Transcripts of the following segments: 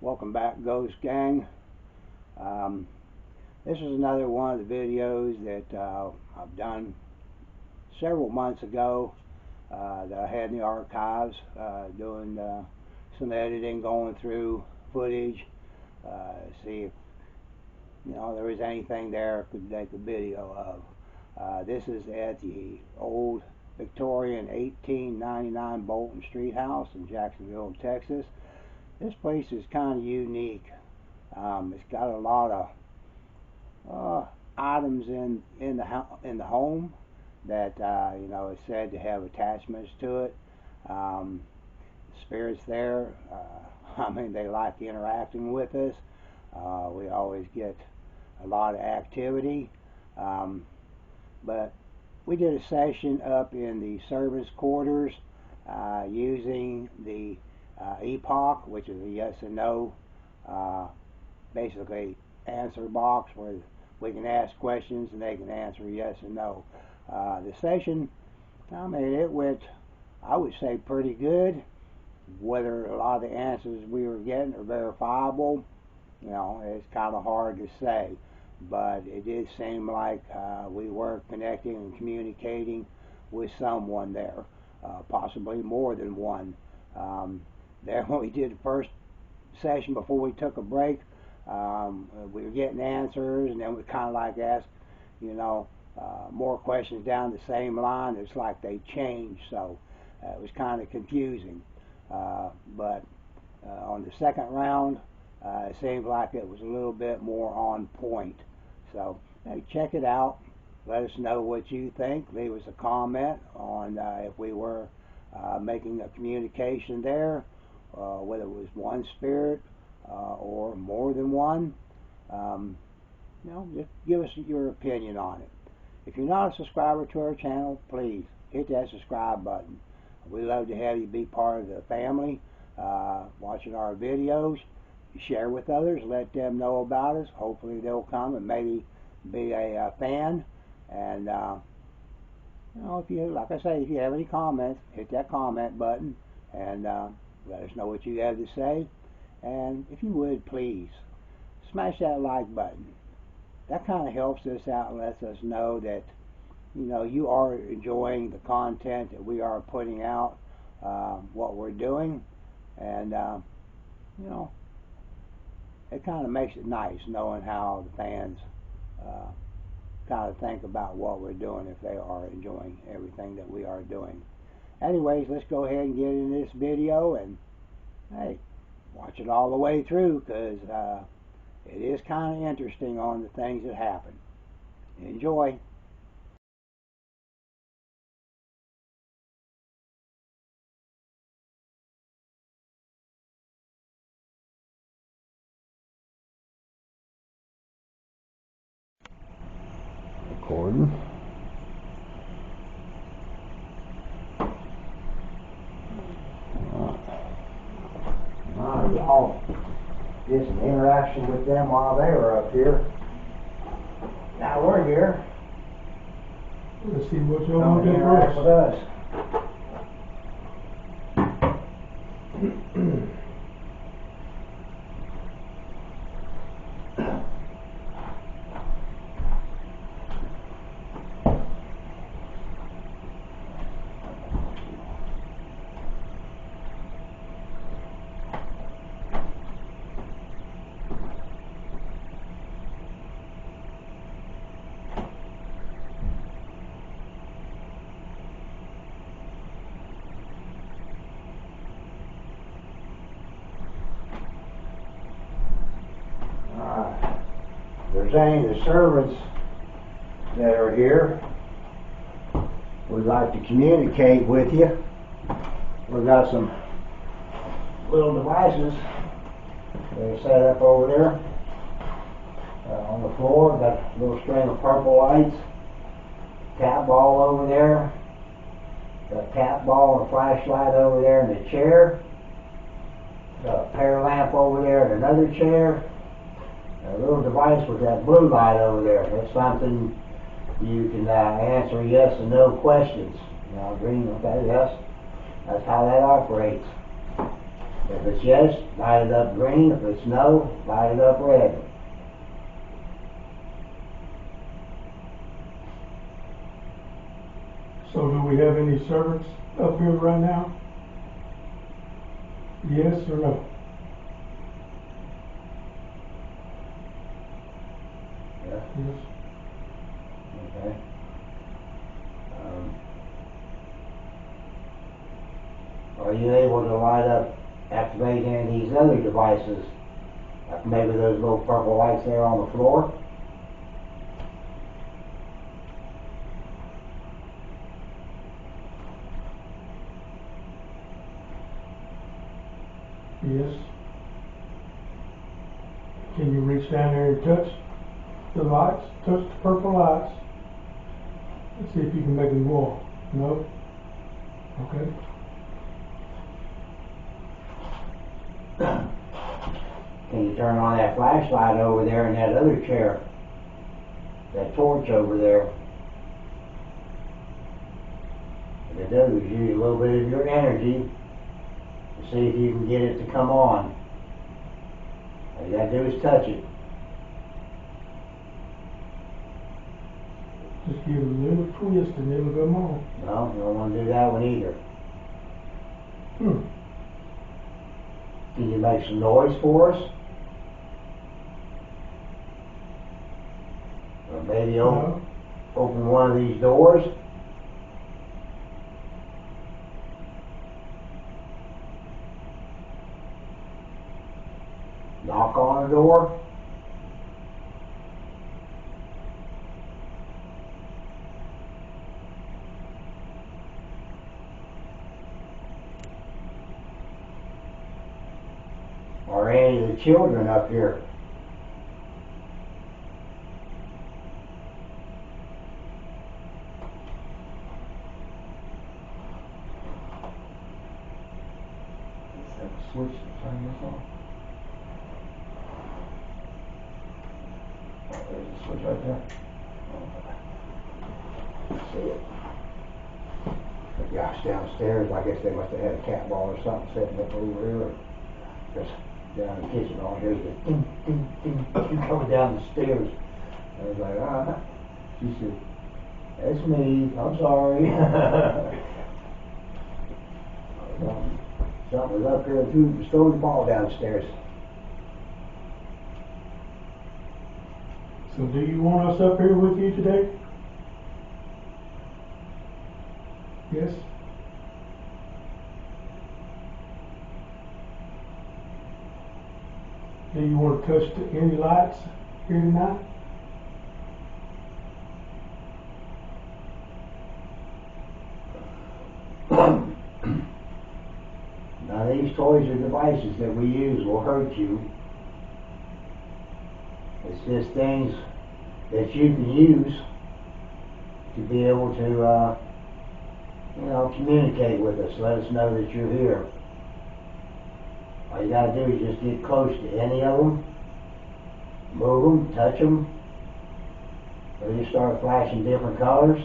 Welcome back, Ghost Gang. This is another one of the videos that I've done several months ago that I had in the archives, doing some editing, going through footage, see if there was anything there I could make a video of. This is at the old Victorian 1899 Bolton Street house in Jacksonville, Texas. This place is kind of unique. It's got a lot of items in the home that is said to have attachments to it. Spirits there, they like interacting with us. We always get a lot of activity. But we did a session up in the service quarters using the epoch, which is a yes and no basically answer box where we can ask questions and they can answer yes and no. The session, it went, I would say, pretty good. Whether a lot of the answers we were getting are verifiable, it's kind of hard to say, but it did seem like we were connecting and communicating with someone there, possibly more than one. There, when we did the first session before we took a break, we were getting answers, and then we kind of like asked, more questions down the same line. It's like they changed, so it was kind of confusing. But on the second round, it seemed like it was a little bit more on point. So hey, check it out. Let us know what you think. Leave us a comment on if we were making a communication there, whether it was one spirit or more than one. Just give us your opinion on it. If you're not a subscriber to our channel, please hit that subscribe button. We love to have you be part of the family, watching our videos. Share with others, let them know about us. Hopefully they'll come and maybe be a fan. And if you, like I say, if you have any comments, hit that comment button and let us know what you have to say. And if you would, please smash that like button. That kind of helps us out and lets us know that you are enjoying the content that we are putting out, what we're doing, and it kind of makes it nice knowing how the fans kind of think about what we're doing, if they are enjoying everything that we are doing. Anyways, let's go ahead and get into this video, and hey, watch it all the way through, because it is kind of interesting on the things that happen. Enjoy. Recording. Y'all did some interaction with them while they were up here. Now we're here. Let's see what y'all want to do interact with us. If there's any of the servants that are here would like to communicate with you, we've got some little devices they're set up over there on the floor. Got a little string of purple lights, tap ball over there, got a tap ball and a flashlight over there in the chair, got a pear lamp over there in another chair. A little device with that blue light over there. That's something you can answer yes and no questions. Green, okay, yes. That's how that operates. If it's yes, light it up green. If it's no, light it up red. So do we have any servants up here right now? Yes or no? Yes. Yes. Okay. Are you able to light up, activate any of these other devices? Like maybe those little purple lights there on the floor? Yes. Can you reach down there and touch the lights? Touch the purple lights. Let's see if you can make them go on. No? Okay. Can you turn on that flashlight over there in that other chair? That torch over there? If it does, use a little bit of your energy to see if you can get it to come on. All you gotta do is touch it. Just give it a little twist and it'll come on. No, you don't want to do that one either. Can you make some noise for us? Or maybe open one of these doors? Knock on a door? Or any of the children up here? Let's have a switch to turn this on. Oh, there's a switch right there. See it. The guys downstairs, I guess they must have had a cat ball or something sitting up over here. Just down in the kitchen, all here's the ding, ding, ding, ding, coming down the stairs. I was like, ah. She said, it's me, I'm sorry. Something was up here and stole the ball downstairs. So do you want us up here with you today? Yes? Do you want to touch any lights here tonight? Now these toys or devices that we use will hurt you. It's just things that you can use to be able to, communicate with us. Let us know that you're here. All you gotta do is just get close to any of them, move them, touch them, or you start flashing different colors.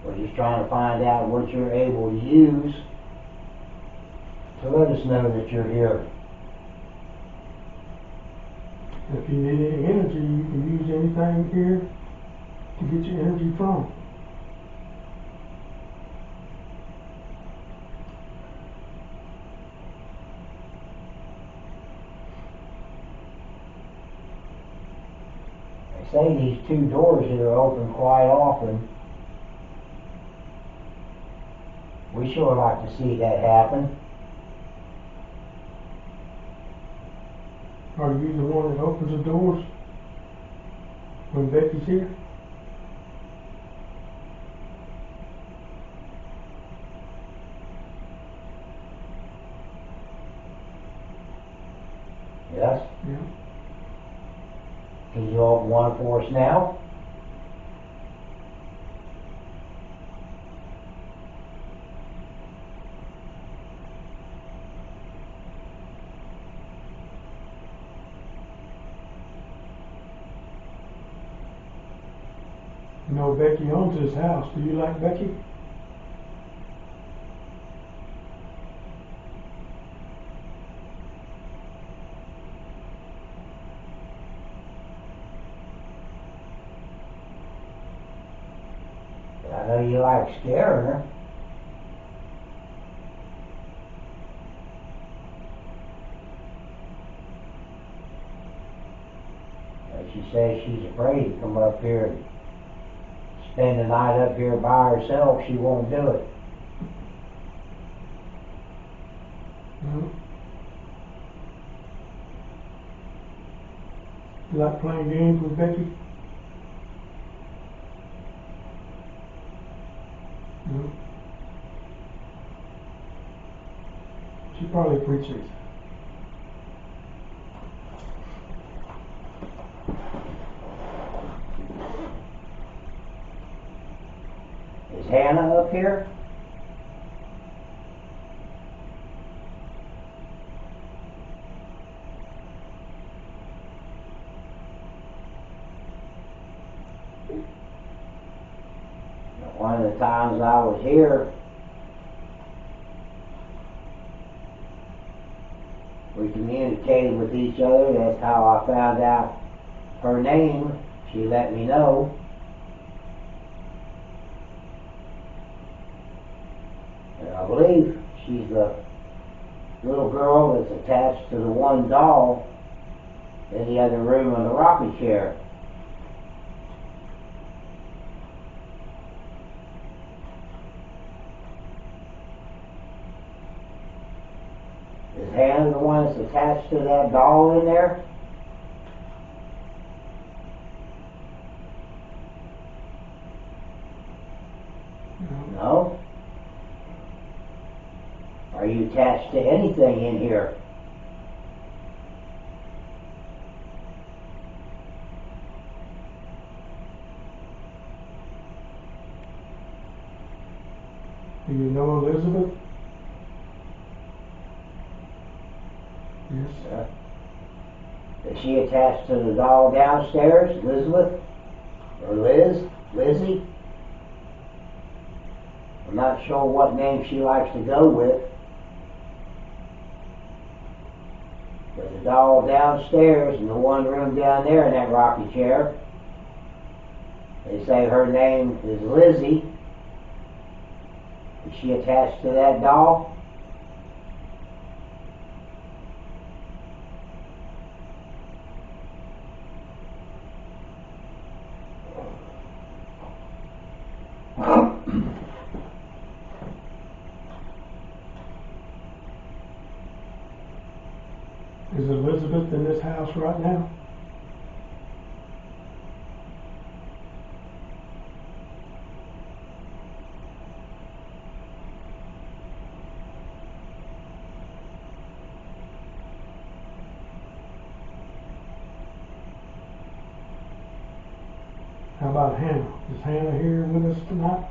We're just trying to find out what you're able to use to let us know that you're here. If you need any energy, you can use anything here to get your energy from. They say these two doors here open quite often. We sure like to see that happen. Are you the one that opens the doors when Becky's here? Yes? Yeah. Can you open one for us now? You know, Becky owns this house. Do you like Becky? I know you like scaring her. She says she's afraid to come up here and spend the night up here by herself. She won't do it. No. You like playing games with Becky? No. She probably appreciates it. Is Hannah up here? One of the times I was here, we communicated with each other. That's how I found out her name. She let me know. And I believe she's the little girl that's attached to the one doll in the other room on the rocking chair. Is Hannah the one that's attached to that doll in there? No? Are you attached to anything in here? Do you know Elizabeth? Yes. Is she attached to the doll downstairs, Elizabeth? Or Liz? Lizzie? I'm not sure what name she likes to go with. But the doll downstairs in the one room down there in that rocking chair, they say her name is Lizzie. Is she attached to that doll? Is Elizabeth in this house right now? How about Hannah? Is Hannah here with us tonight?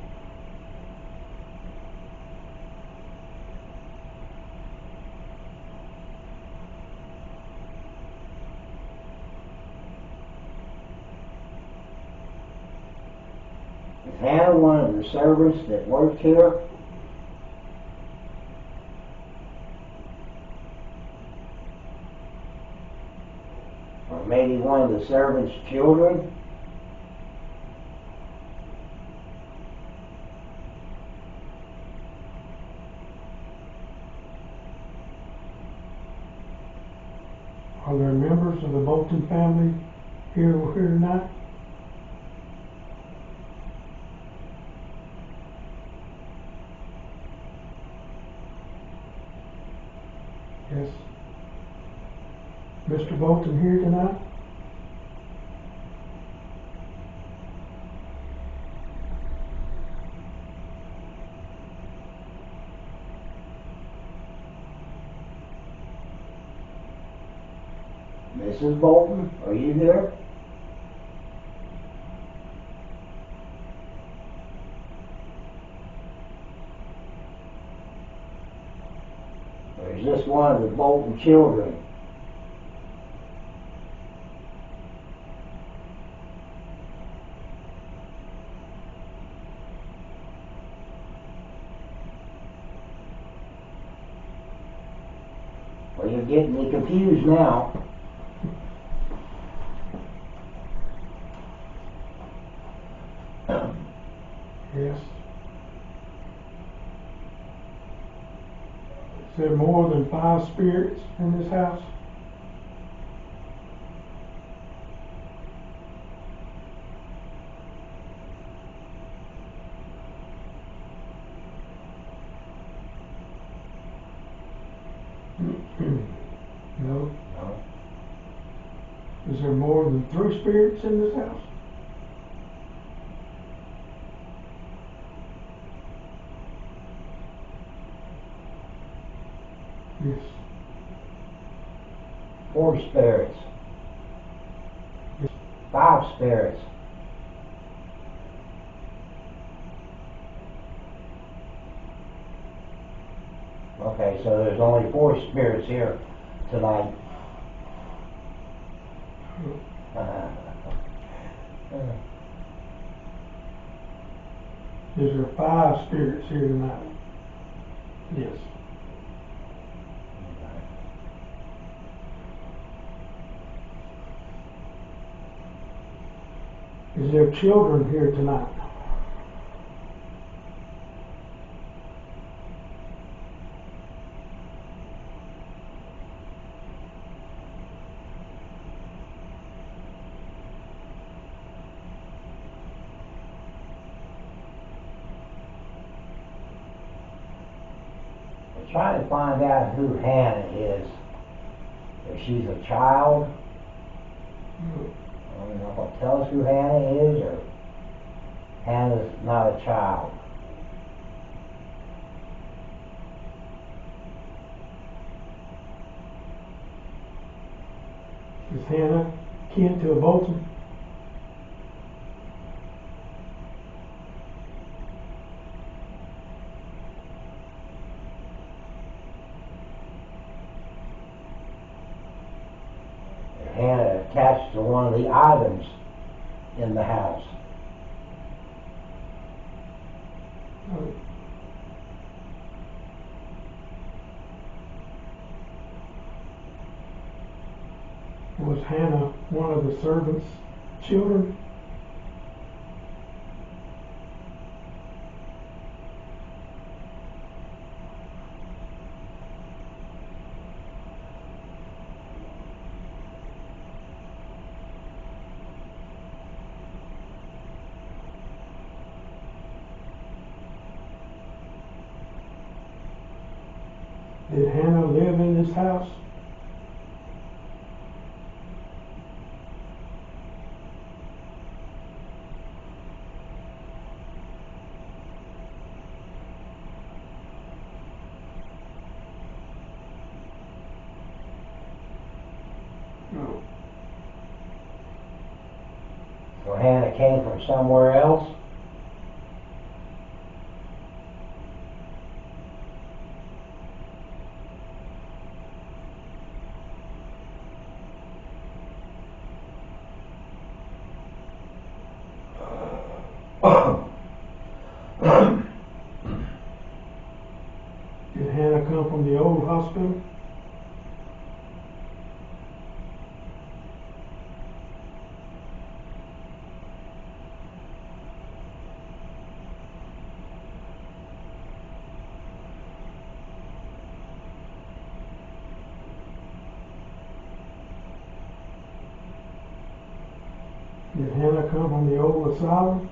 Is Hannah one of the servants that worked here? Or maybe one of the servants' children? Are there members of the Bolton family here tonight? Yes. Mr. Bolton here tonight? Mrs. Bolton, are you here? Or is this one of the Bolton children? you're getting me confused now. Yes. Is there more than 5 spirits in this house? No. No. Is there more than 3 spirits in this house? Yes. 4 spirits. Yes. 5 spirits. Okay, so there's only 4 spirits here tonight. Is there 5 spirits here tonight? Yes. Is there children here tonight? We're trying to find out who Hannah is. If she's a child. I don't know if tell us who Hannah is, or Hannah's not a child. Is Hannah kin to a Bolton? Hannah attached to one of the items in the house. Was Hannah one of the servants' children? Did Hannah live in this house? No. So Hannah came from somewhere else? Did Hannah come from the old hospital? Did Hannah come from the old asylum?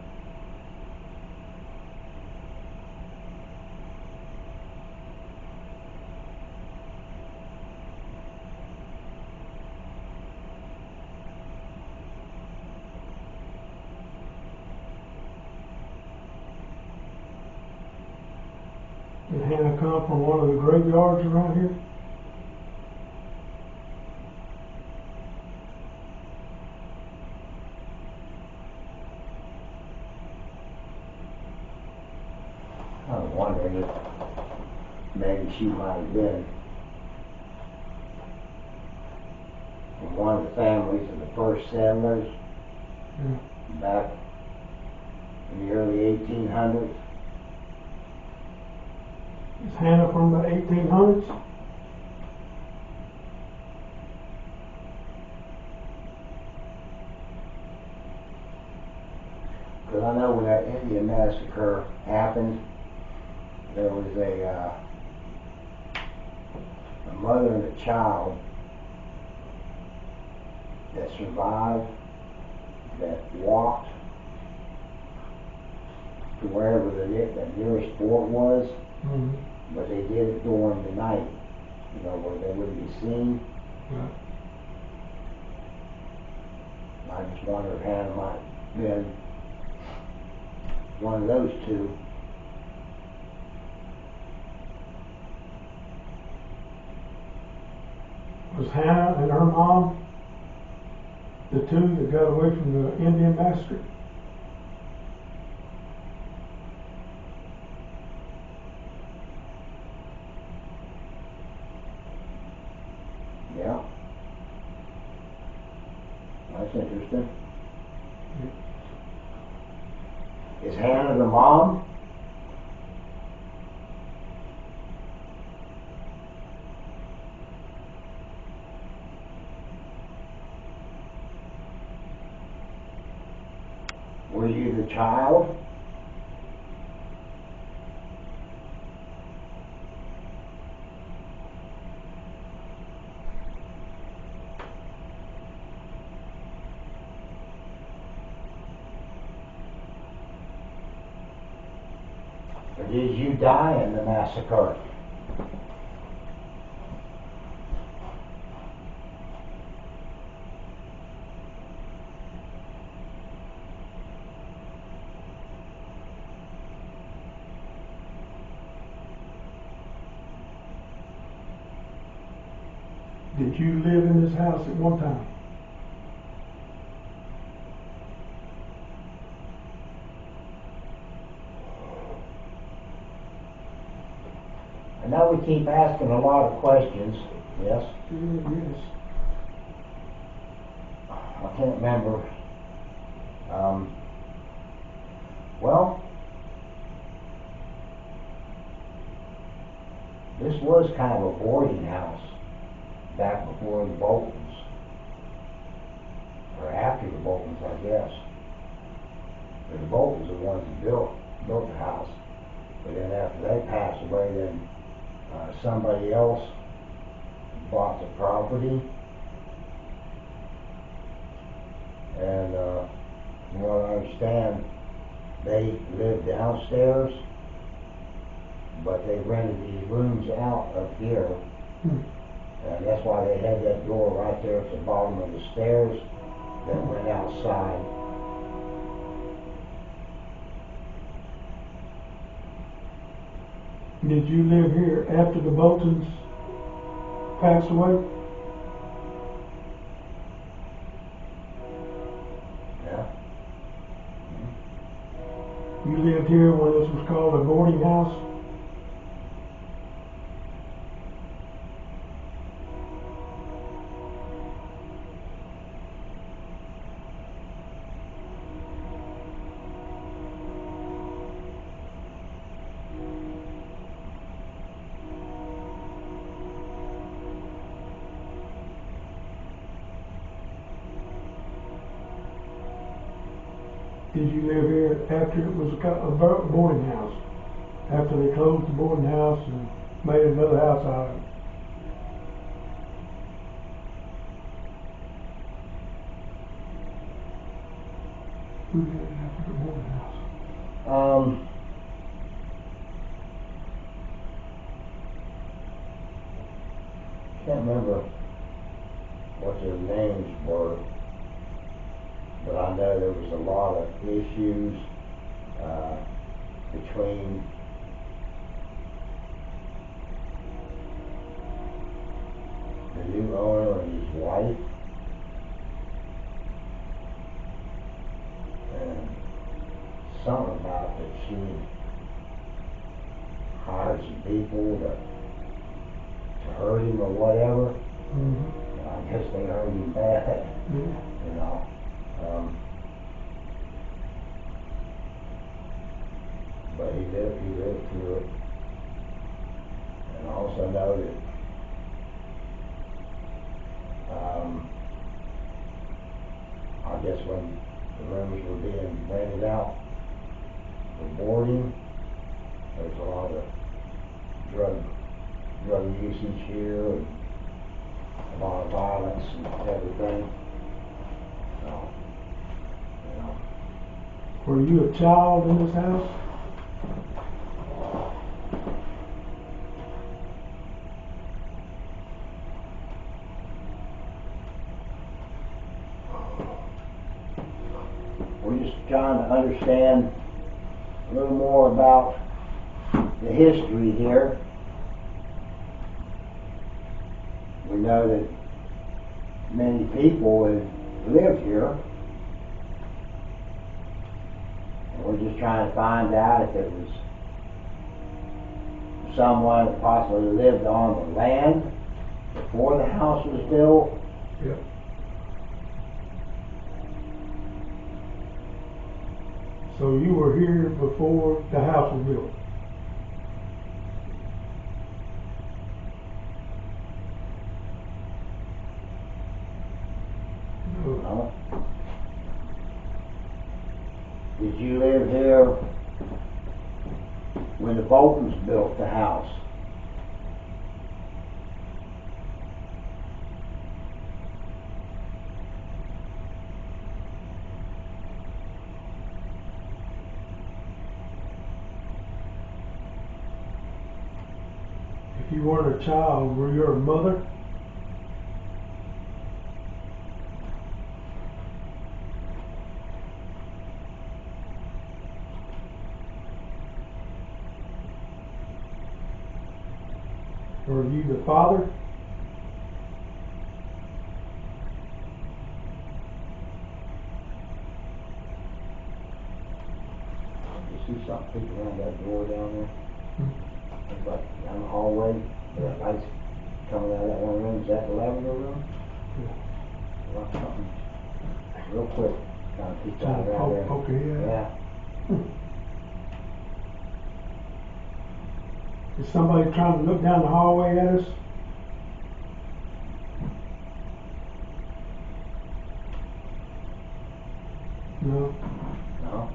Did Hannah come from one of the graveyards around here? I'm wondering if maybe she might have been from one of the families of the first settlers back in the early 1800s. Is Hannah from the 1800s? Because I know when that Indian massacre happened, there was a mother and a child that survived, that walked to wherever the nearest fort was, Mm-hmm. but they did it during the night, where they wouldn't be seen. Right. I just wonder if Hannah might have been one of those two. Was Hannah and her mom the two that got away from the Indian massacre? Yeah. That's interesting. Is Hannah the mom? Were you the child? Or did you die in the massacre? Did you live in this house at one time? I know we keep asking a lot of questions, yes? Yes. I can't remember. Well, this was kind of a boarding house back before the Boltons, or after the Boltons, I guess. But the Boltons are the ones that built the house. But then after they passed away, then somebody else bought the property, and from what I understand, they lived downstairs, but they rented these rooms out up here, and that's why they had that door right there at the bottom of the stairs that went outside. Did you live here after the Boltons passed away? Yeah. You lived here when this was called a boarding house? Did you live here after it was a boarding house? After they closed the boarding house and made another house out of it? Who did it after the boarding house? Can't remember what their names were, but I know there was a lot of issues between the new owner and his wife, and something about that she hired some people to hurt him or whatever. Mm-hmm. I guess they hurt him bad, Yeah. But he lived through it. And I also know that I guess when the rooms were being rented out for boarding. There's a lot of drug usage here and a lot of violence and everything. So, you know. Were you a child in this house? We're just trying to understand a little more about the history here. We know that many people have lived here. And we're just trying to find out if it was someone that possibly lived on the land before the house was built. Yep. So you were here before the house was built? No. Did you live here when the Boltons built the house? If you weren't a child, were you a mother? Were you the father? You see something peeking around that door down there? It's like down the hallway, where that light's coming out of that one room. Is that the lavender room? Yeah. Like something real quick, kind of peeked Trying out to around there. poke your head. Yeah. Is somebody trying to look down the hallway at us? No. No.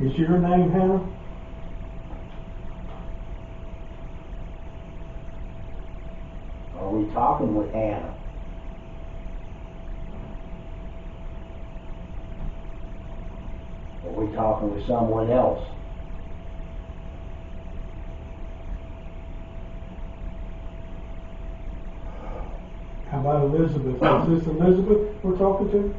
Is your name Hannah? Are we talking with Hannah? Are we talking with someone else? How about Elizabeth? Is this Elizabeth we're talking to?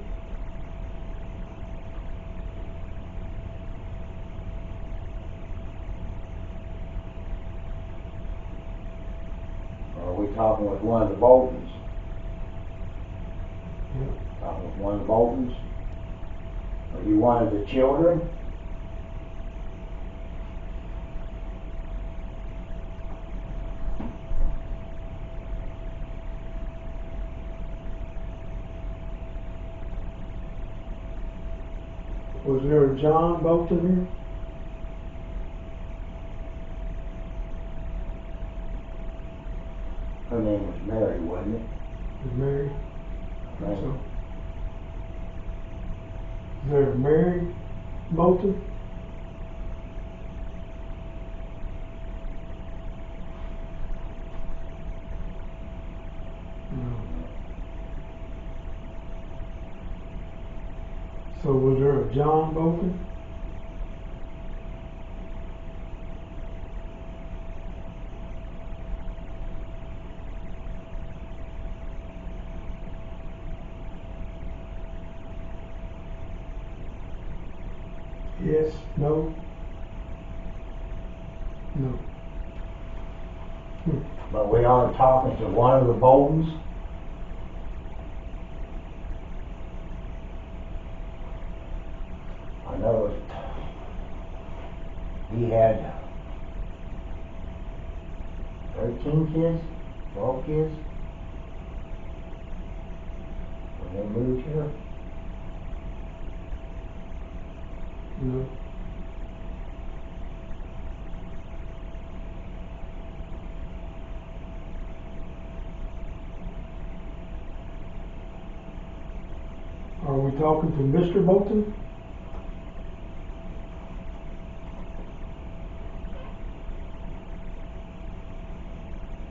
Or are we talking with one of the Boltons? Yeah. Talking with one of the Boltons? Are you one of the children? Was there a John Bolton here? Her name was Mary, wasn't it? Is Mary? Right. So, is there a Mary Bolton? No. So was there a John Bolton? Yes, no, no. But we are talking to one of the Boltons. I know he had 13 kids, 12 kids when they moved here. No. talking to Mr. Bolton?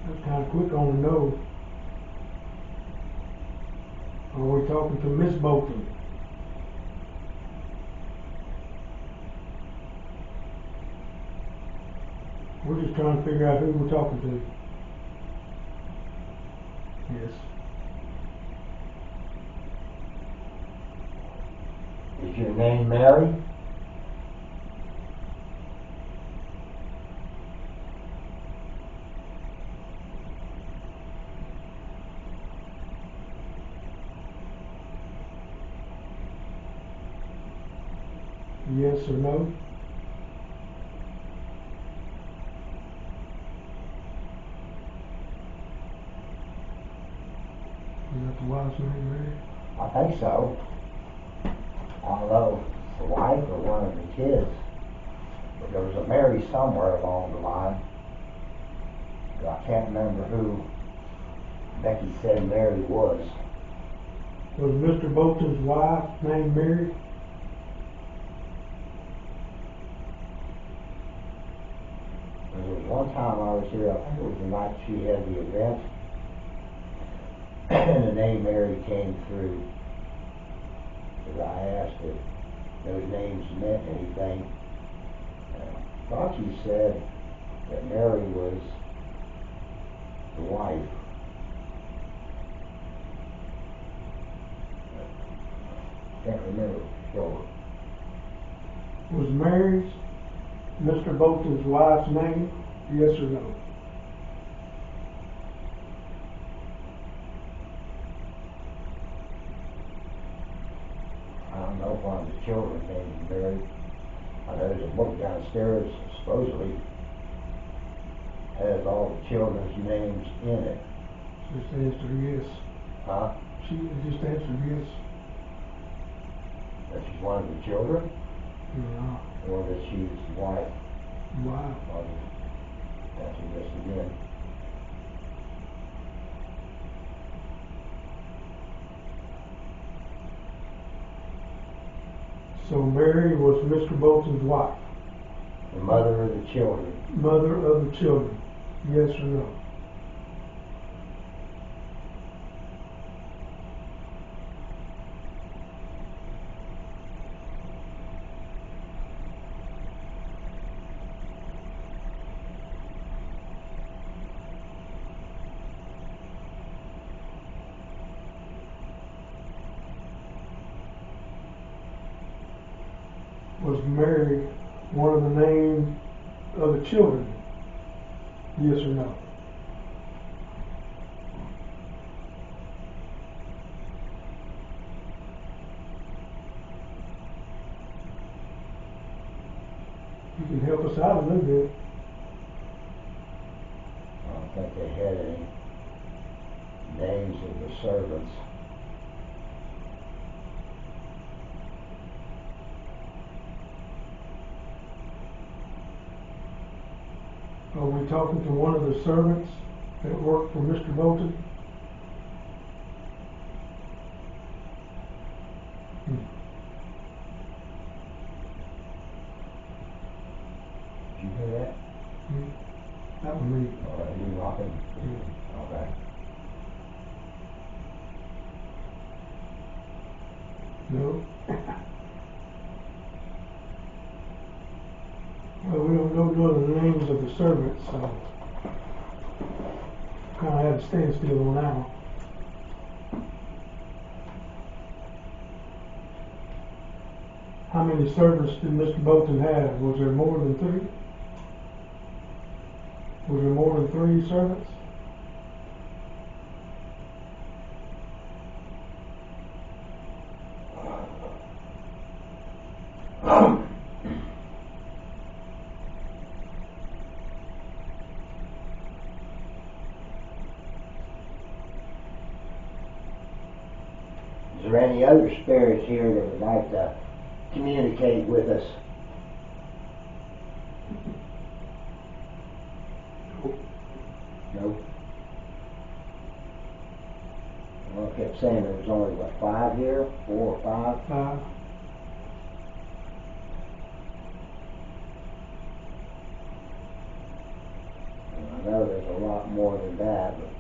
That's kind of quick on the no. Are we talking to Miss Bolton? We're just trying to figure out who we're talking to. Yes. Is your name Mary? Yes or no? Is that the wife's name, Mary? I think so. I don't know if it's the wife or one of the kids. But there was a Mary somewhere along the line. But I can't remember who Becky said Mary was. Was Mr. Bolton's wife named Mary? There was one time I was here, I think it was the night she had the event, and the name Mary came through. Because I asked if those names meant anything. I thought you said that Mary was the wife. Can't remember for sure. Was Mary's Mr. Bolton's wife's name? Yes or no? I don't know if one of the children named Mary. There's a book downstairs supposedly has all the children's names in it. Just answer yes. Huh? She just answered yes. That she's one of the children? No. Or that she's the wife? Wow. I'll just answer this again. So Mary was Mr. Bolton's wife. The mother of the children. Mother of the children. Yes or no? Was Mary one of the names of the children? Yes or no? You can help us out a little bit. I don't think they had any names of the servants. Are we talking to one of the servants that worked for Mr. Bolton? Did you hear that? That was me. Or you knocking? Yeah. Okay. No. Well, we don't know the names of the servants, so kind of had a standstill on that one. How many servants did Mr. Bolton have? Was there more than 3? Was there more than 3 servants? Is there any other spirits here that would like to communicate with us? No? Okay, saying there was only, what, 5 here? 4 or 5? And I know there's a lot more than that, but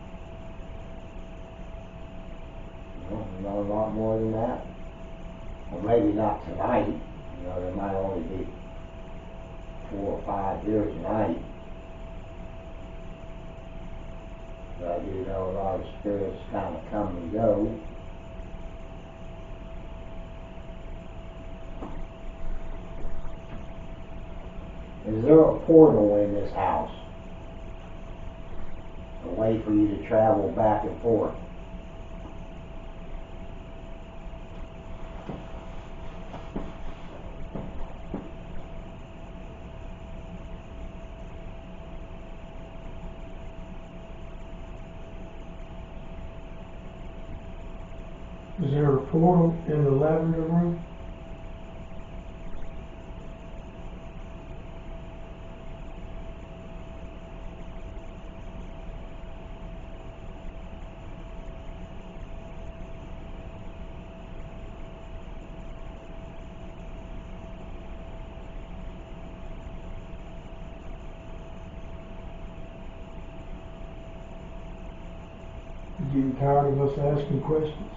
not a lot more than that. Well, maybe not tonight. You know, there might only be 4 or 5 here tonight. But I do know a lot of spirits kind of come and go. Is there a portal in this house? A way for you to travel back and forth? Is there a portal in the lavender room? You getting tired of us asking questions?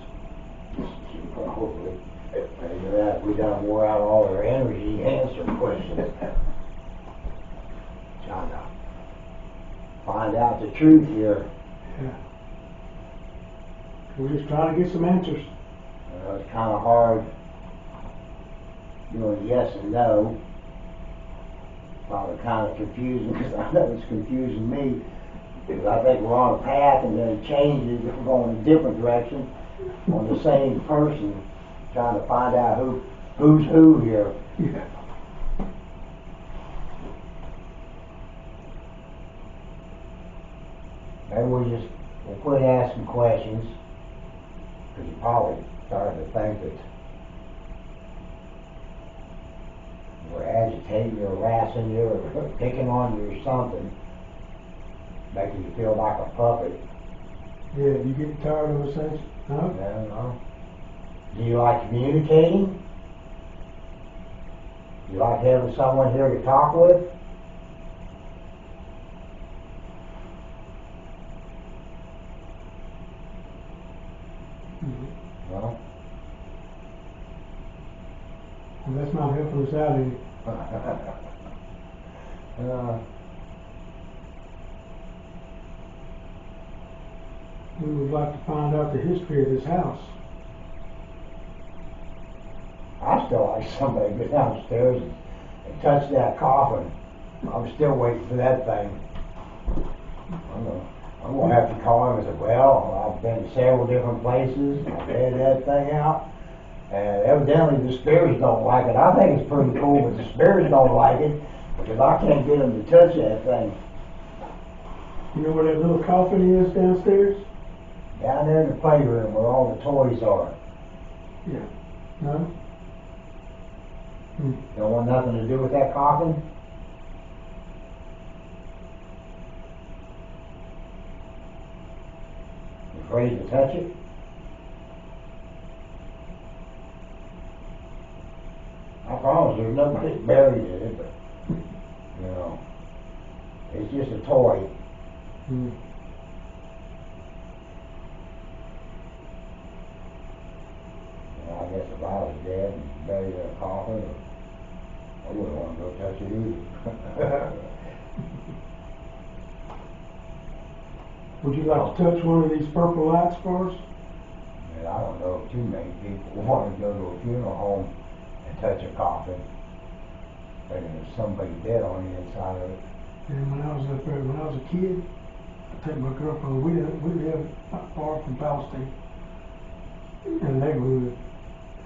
Probably. Maybe that we done wore out all their energy answering questions. Trying to find out the truth here. Yeah. We're just trying to get some answers. It's kind of hard doing yes and no. Probably kind of confusing, because I know it's confusing me. Because I think we're on a path and then it changes if we're going in a different direction on the same person, trying to find out who's who here. Yeah. Maybe we'll quit asking questions, because you're probably starting to think that we're agitating you or harassing you or picking on you or something, making you feel like a puppet. Yeah, you get tired of us saying, no? No. Do you like communicating? Do you like having someone here to talk with? Mm-hmm. No? Well, that's not helping us out any. We would like to find out the history of this house. I still like somebody to go downstairs and touch that coffin. I'm still waiting for that thing. I'm going to have to call him and say, well, I've been to several different places, I've had that thing out, and evidently the spirits don't like it. I think it's pretty cool, but the spirits don't like it, because I can't get them to touch that thing. You know where that little coffin is downstairs? Down there in the playroom where all the toys are. Yeah. No? Don't want nothing to do with that coffin? Afraid to touch it? I promise there's nobody buried in it, but, you know, it's just a toy. Mm. I guess if I was dead and buried in a coffin, I wouldn't want to go touch it either. Would you like to touch one of these purple lights for us? And I don't know if too many people want to go to a funeral home and touch a coffin, thinking there's somebody dead on the inside of it. And when I was up there, when I was a kid, I took my girlfriend, we lived not far from Palestine, in a neighborhood,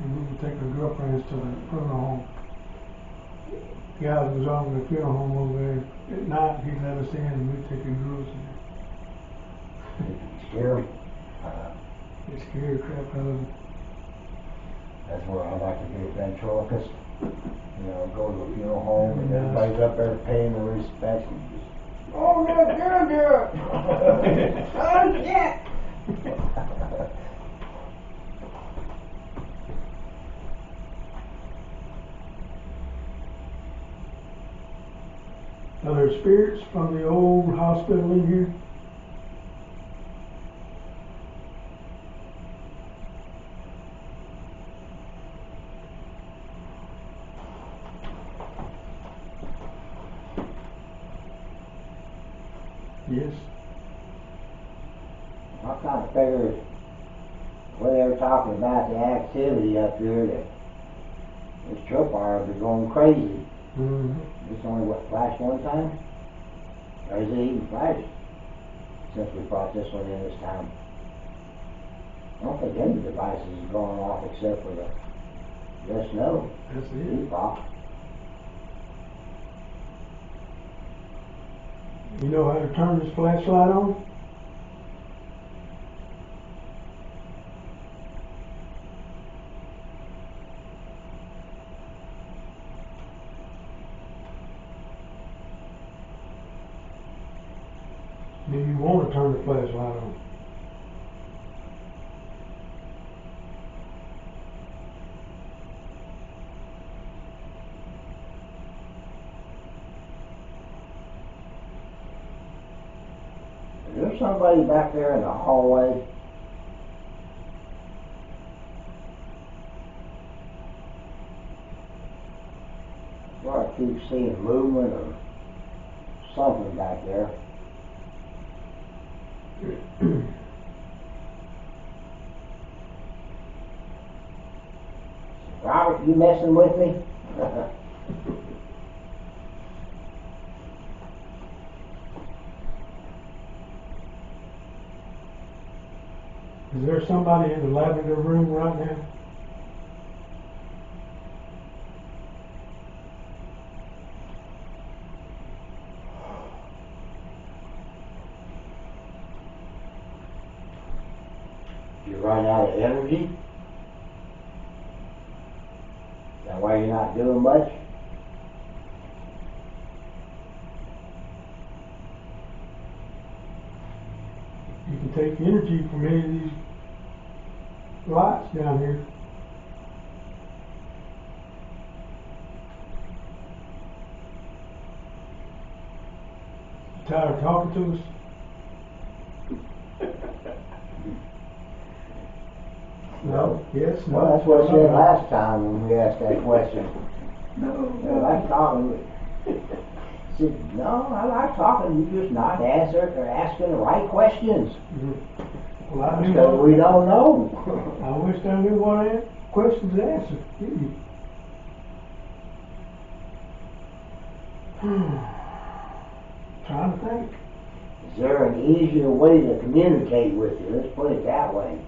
and we would take our girlfriends to the funeral home. The guy that was on the funeral home over there, at night, he'd let us in and we'd take the girls in. Scary. It scared the crap out of them. That's where I like to be a ventriloquist. You know, go to a funeral home and everybody's up there paying their respects and just, oh, good. Oh, shit. there spirits from the old hospital in here? Yes. I kind of figured when they were talking about the activity up here that this tripwire would be going crazy. Mm-hmm. It's only what, flashed one time? Or is it even flashed since we brought this one in this time? I don't think any devices is going off except for the yes no. That's it. Pop. You know how to turn this flashlight on? Do you want to turn the flashlight on? Is there somebody back there in the hallway? Well, I keep seeing movement or something back there. Robert, you messing with me? Is there somebody in the lavender room right now? You run out of energy? Is that why you're not doing much? You can take energy from any of these lights down here. You tired of talking to us? No. Yes. No. Well, that's what I said last time when we asked that question. No. I like talking. I said, no, I like talking. You're just not answering or asking the right questions. Mm-hmm. Well, I knew Because what, we don't know. I wish I knew what questions to answer. Trying to think. Is there an easier way to communicate with you? Let's put it that way.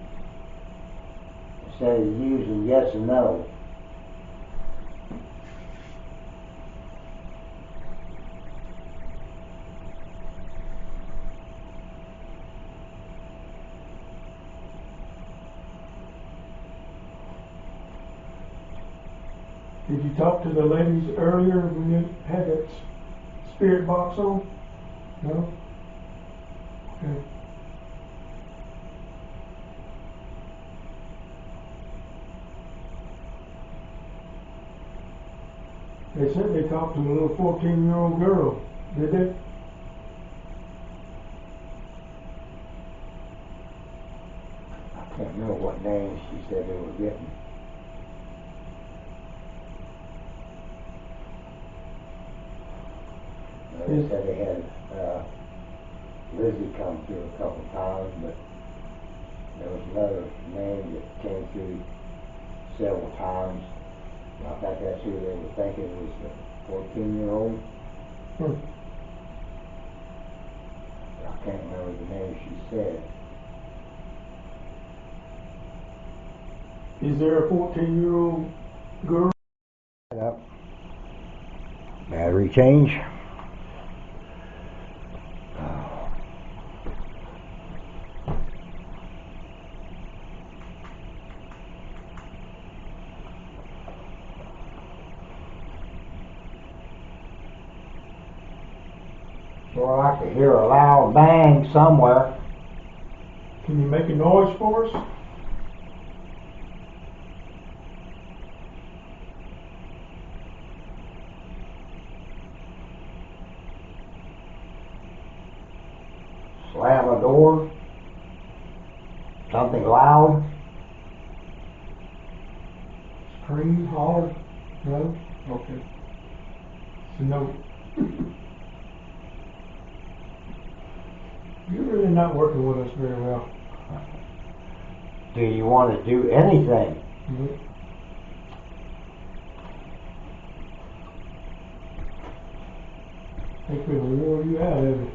Instead of using yes and no. Did you talk to the ladies earlier when you had that spirit box on? No? Okay. They said they talked to a little 14-year-old girl. Did they? I can't remember what names she said they were getting. They said they had Lizzie come through a couple times, but there was another name that came through several times. I think that's who they were thinking was the 14-year-old. I can't remember the name she said. Is there a 14-year-old girl? Yep. Battery change. Sure like to hear a loud bang somewhere. Can you make a noise for us? slam a door, something loud. Scream, holler, no? Okay. It's a no. You're really not working with us very well. Do you want to do anything? Mhm. I think we'll wore you out of it.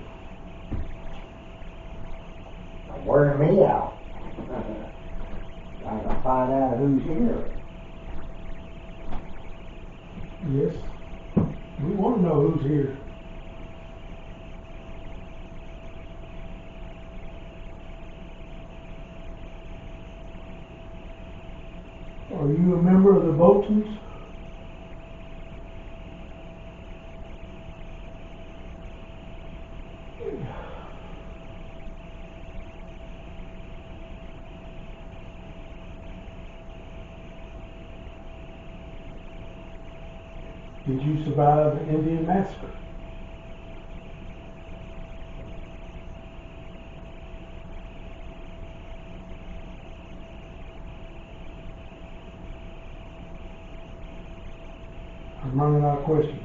Wearing me out. Trying to find out who's here. Yes. We want to know who's here. Are you a member of the Boltons? Did you survive the Indian massacre? I'm running out of questions.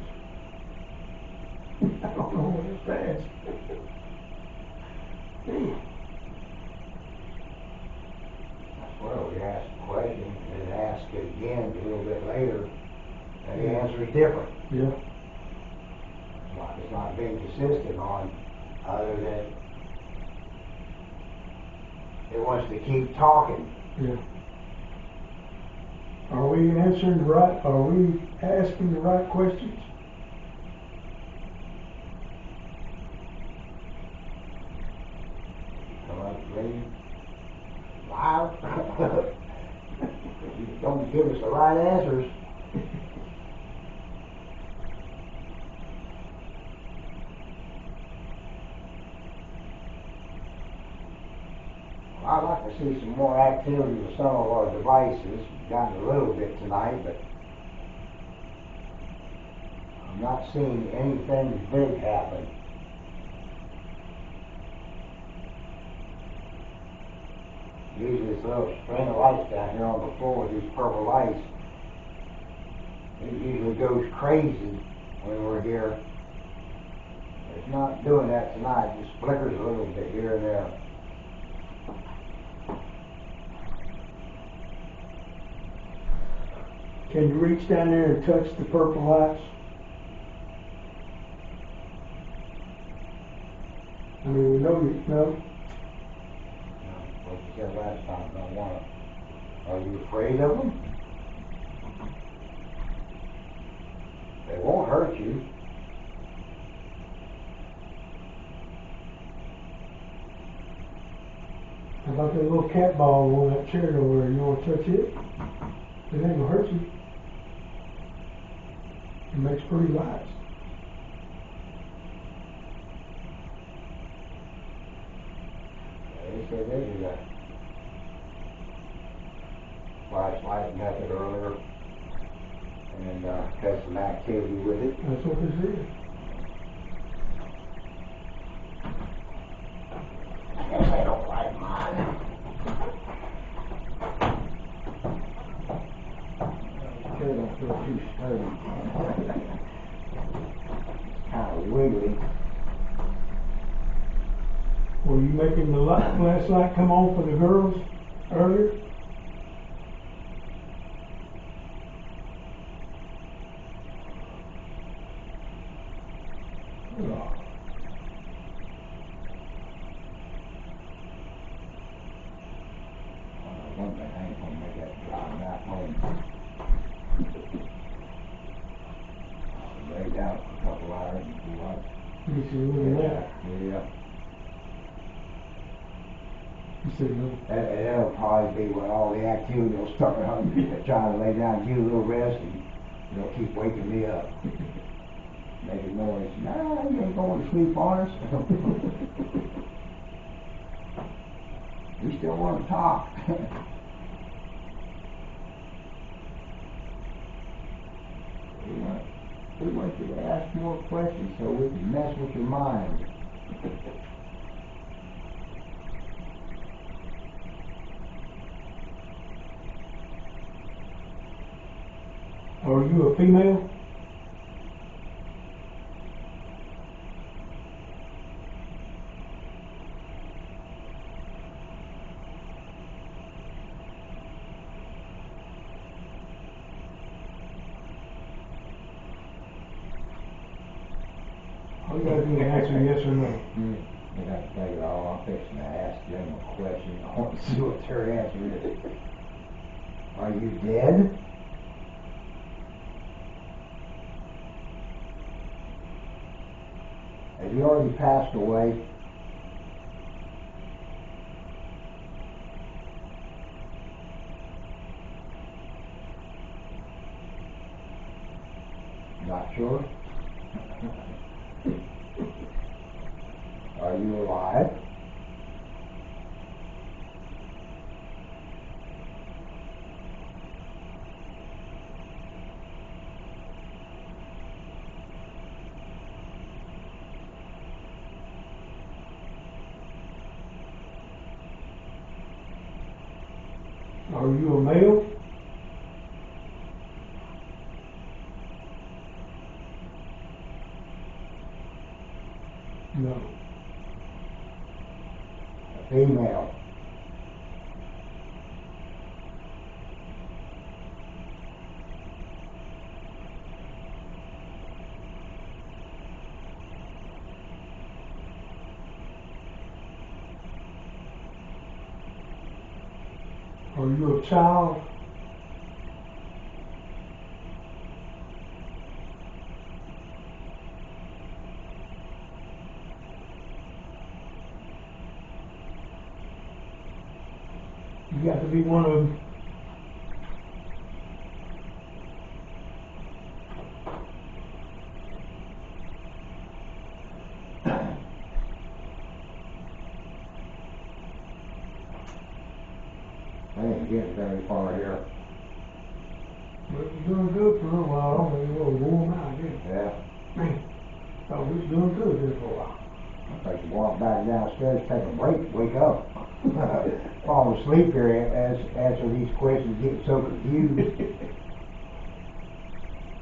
I don't know what else to ask. Damn. Well, we asked a question and then ask it again a little bit later, and the answer is different. Yeah. It's not being consistent on, other than it wants to keep talking. Yeah. Are we answering the right? Are we asking the right questions? Come on, please. Liar. If you don't give us the right answers. I'd like to see some more activity with some of our devices. We've gotten a little bit tonight, but I'm not seeing anything big happen. Usually this little string of lights down here on the floor, these purple lights, it usually goes crazy when we're here. It's not doing that tonight, it just flickers a little bit here and there. Can you reach down there and touch the purple lights? I mean, we know you know. What you said last time, don't want to. Are you afraid of them? They won't hurt you. How about that little cat ball on that chair over there? You want to touch it? It ain't gonna hurt you. It makes pretty lights. They said they do that flashlight method earlier and had some activity with it. That's what this is. I guess I don't like mine. Sure don't feel too sturdy. Kind of wiggly. Were you making the flashlight come on for the girls earlier? Oh. One thing, I ain't gonna make that drive back home. I'll lay down for a couple hours and be like, You see, look at that. yeah. You see, look. And that'll probably be when all the activity will start. I'm trying to lay down and get a little rest, and they'll keep waking me up. Making noise. Nah, you ain't going to sleep on us. We still want to talk. We want you to ask more questions so we can mess with your mind. Are you a female? All you gotta do is answer yes or no. I got to take it all. I'm fixing to ask them a question. I want to see what their answer is. Are you dead? Have you already passed away? Not sure? Are you alive? Are you a male? No. A female. Are you a child? You got to be one of them. I ain't getting very far here. But you're doing good for a little while. Maybe a little warm out here. Yeah. Man, thought we was doing good here for a while. I think you walk back downstairs, take a break, wake up. Fall asleep here, answer these questions, get so confused.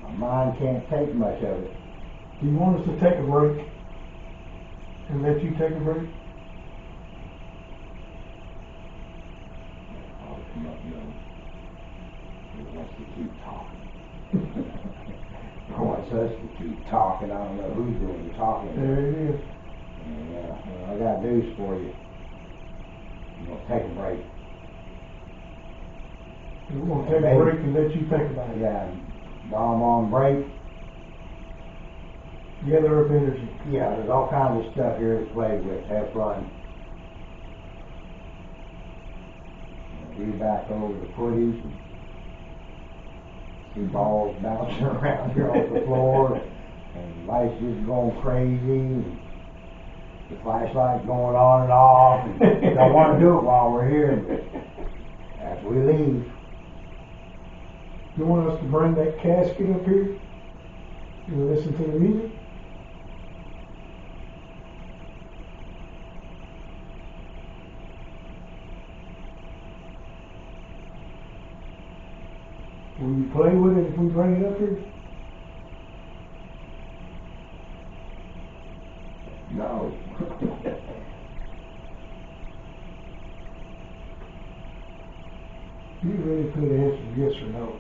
My mind can't take much of it. Do you want us to take a break and let you take a break? I'll come up, he wants to keep talking. He wants us to keep talking. I don't know who's doing the talking. There it is. Yeah, well, I got news for you. You're going to take a break. We're going to take a break and let you think about it. Yeah, while I'm on break, Gather up energy. yeah, there's all kinds of stuff here to play with. Have fun. Be back over the footies and see balls bouncing around here off the floor, and lights just going crazy, and the flashlight's going on and off. And don't want to do it while we're here. After we leave, You want us to bring that casket up here and listen to the music? Will you play with it if we bring it up here? no. You really could answer yes or no.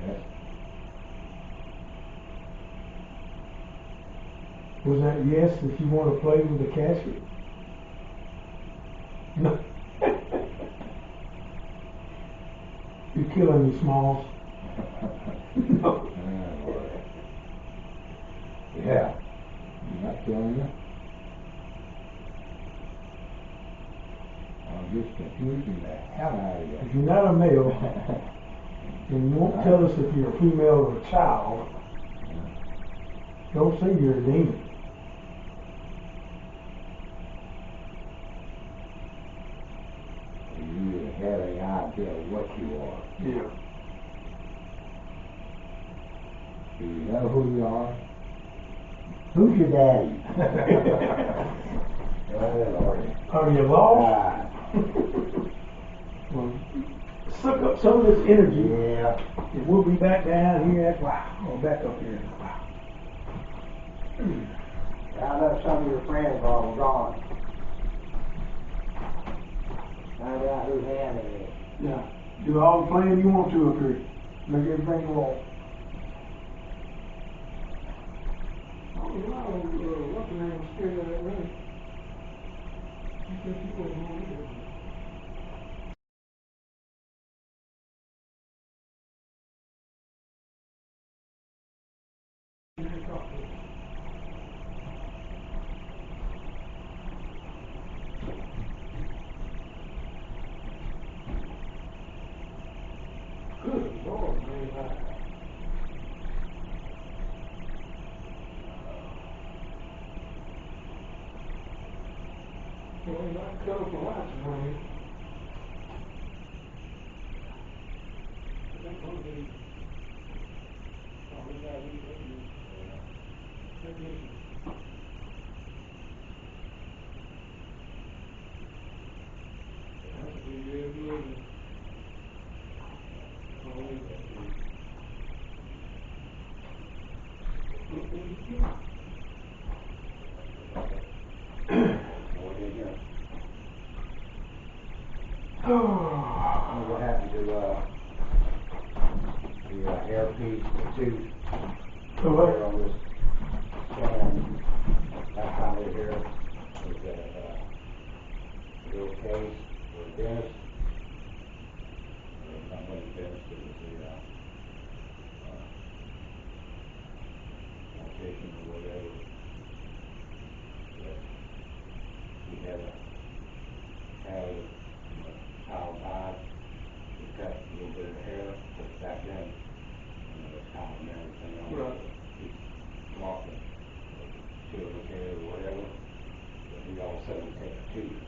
Yes. Was that yes if you want to play with the casket? No. You're killing me, Smalls. No. Oh, boy. Yeah. I'm not killing you. I'm just confusing the hell out of you. If you're not a male, and you won't tell us if you're a female or a child, don't say you're a demon. You have any idea what you are. Yeah. Do you know who you are? Who's your daddy? Oh, Lord. Are you lost? Ah, Well, suck up some of this energy. Yeah. And we'll be back down here at wow, or back up here. Wow. Round up some of your friends while we're gone. Find out whose hand it is. Yeah. Do all the playing you want to up here. Make everything wrong. Oh, wow, what's the name? Scared of that rain. You said you wasn't on either. Good Lord, man. Well, not cut off the lights around here. That's one thing. Oh, we got these things. That's it. That's a big deal, isn't it? Oh, wait, that's it. What happened to the hairpiece, the tooth? So what? Here on this stand. Last time they were here was that little case for the dentist. Not really the dentist, it was the mortician or whatever. That he had a habit when a child died, he cut a little bit of hair, but back then, it's common and everything else. Right. He lost it, two of his hair or whatever, but he all of a sudden take a tooth.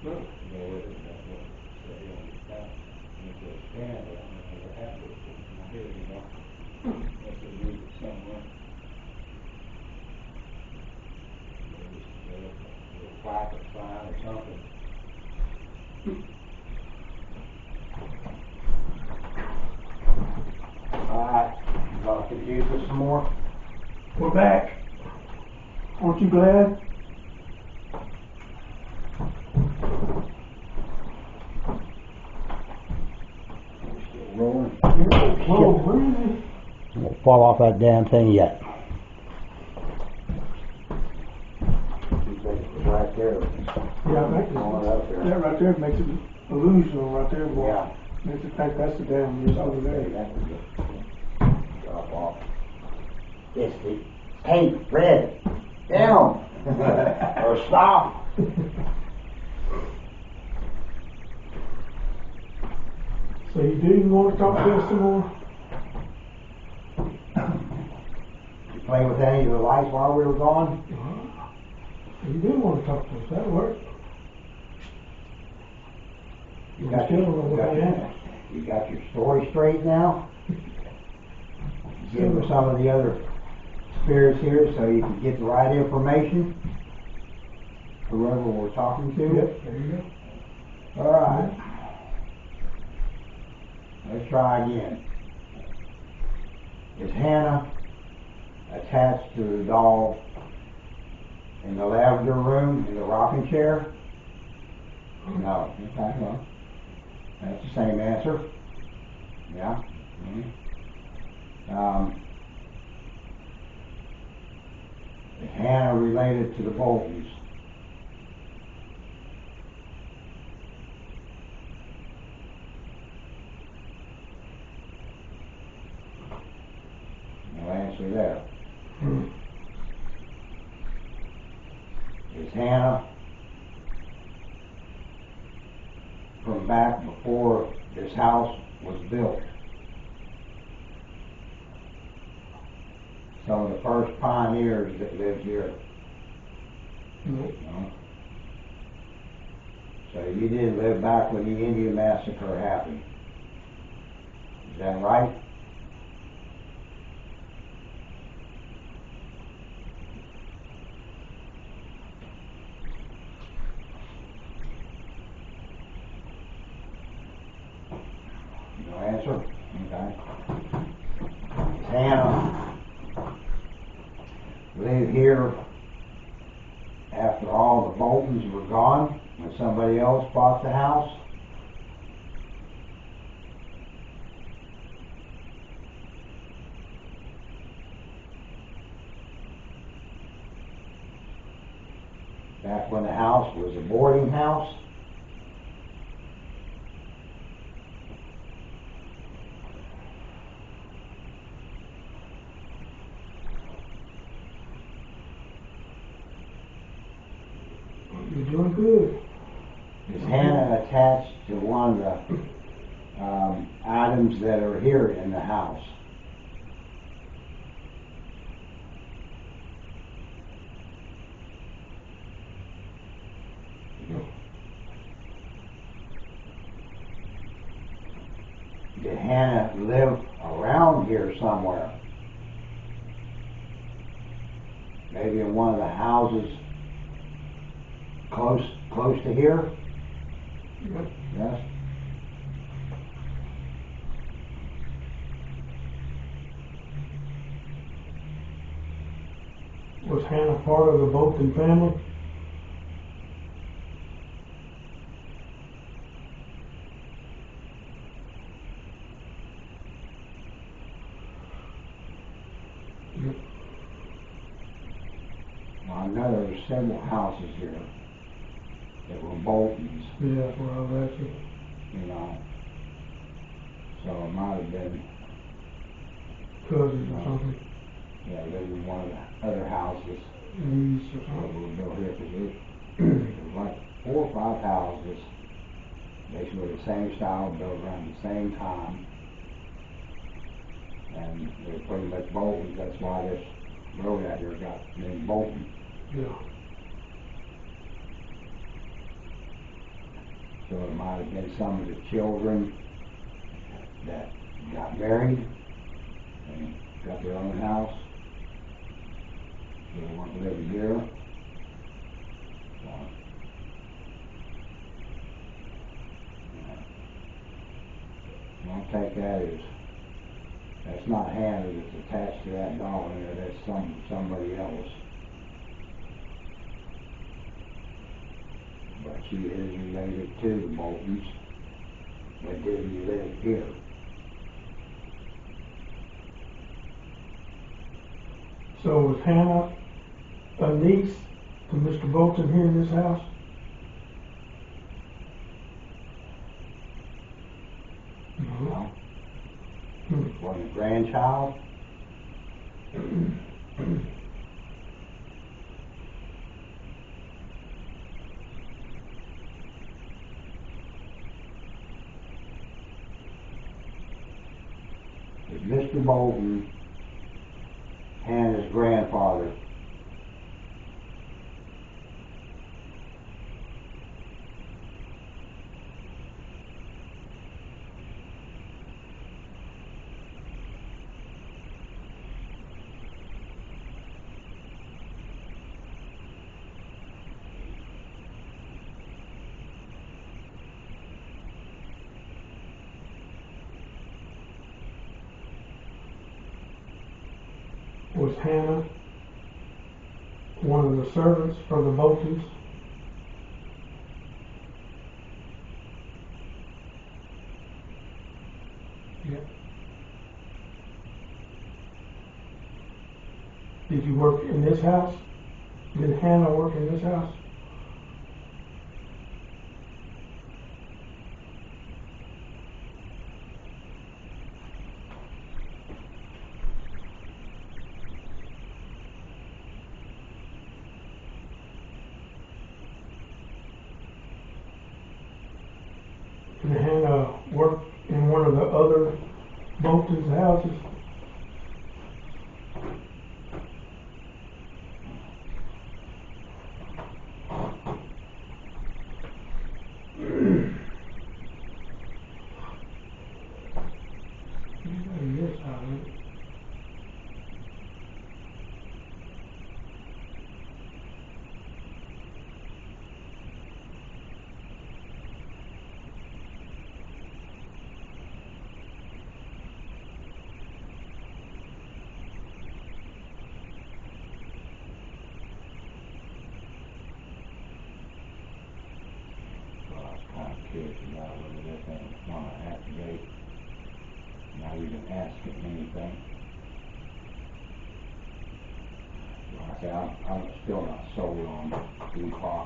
No. You know, with it, that's what, so he understand. And he said, stand, but I don't know what happened with my hair, you know. That's the moved it somewhere. A little plaque or sign or something. Alright, you want to confuse us some more? We're back. Aren't you glad? Rolling. Whoa, breezy. Won't fall off that damn thing yet. Right there. Yeah, I think Going up there. that right there makes it illusional right there, boy. Yeah. Makes it think that's the damn just over there. That would just drop off. It's the paint red. Down. Or stop. So you do want to talk to us some more? You play with any of the lights while we were gone? You do want to talk to us, that'll work. You got your story straight now? Give us some of the other spirits here so you can get the right information. Whoever we're talking to. Yep, there you go. Alright. Let's try again. Is Hannah attached to the doll in the lavender room, in the rocking chair? No. Okay, well, that's the same answer. Yeah. Is Hannah related to the Boltons? No answer there. Is Hannah from back before this house was built? Some of the first pioneers that lived here. No. So you did live back when the Indian massacre happened. Is that right? answer. Okay. Hannah lived here after all the Boltons were gone, when somebody else bought the house. Back when the house was a boarding house. You're doing good. Is Hannah attached to one of the items that are here in the house? Did Hannah live around here somewhere? Maybe in one of the houses close to here? Yep. Yes. Was Hannah part of the Bolton family? Yep. Well, I know there were several houses here that were Boltons, Yeah, that's where I was asking. you know. So it might have been, Cousins or something. yeah, lived in one of the other houses Niece or that something. were built here, because there was like 4 or 5 houses, basically the same style, built around the same time. And they're pretty much Boltons. That's why this road out here got named Bolton. Yeah. So it might have been some of the children that got married and got their own house. They weren't living here. I'll take that as that's not Hannah that's attached to that doll in there. That's somebody else. But she is related to the Boltons, but didn't live here. So was Hannah a niece to Mr. Bolton here in this house? No. Wasn't a grandchild. Is Mr. Bolton Hannah's grandfather? Was Hannah one of the servants for the Boltons? Yep. Did you work in this house? Did Hannah work in this house? Did Hannah work in one of the other Bolton's houses? In this house. without even asking anything. Like I say, I'm still not sold on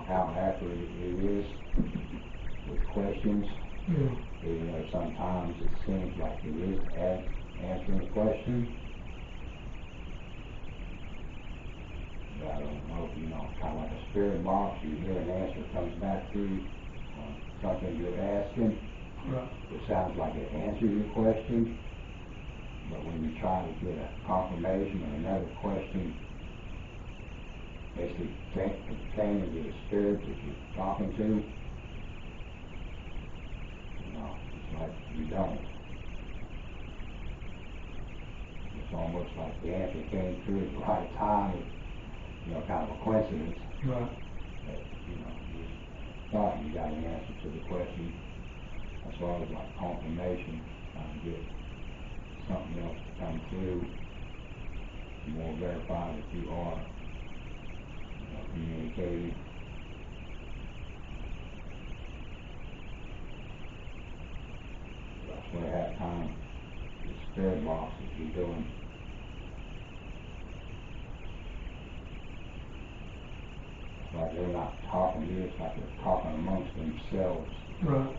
how accurate it is with questions. Yeah. Even though sometimes it seems like it is answering the question. But I don't know, kind of like a spirit box, you hear an answer comes back through something you're asking. Right. It sounds like it answers your question, but when you try to get a confirmation or another question, basically pertaining to the spirit that you're talking to, it's like you don't. It's almost like the answer came through at the right time, kind of a coincidence. Right. That, you thought you got an answer to the question. That's why I was like confirmation, trying to get something else to come through, more verify that you are communicating. That's what that time the spirit box is be doing. It's like they're not talking to you, it's like they're talking amongst themselves. Right.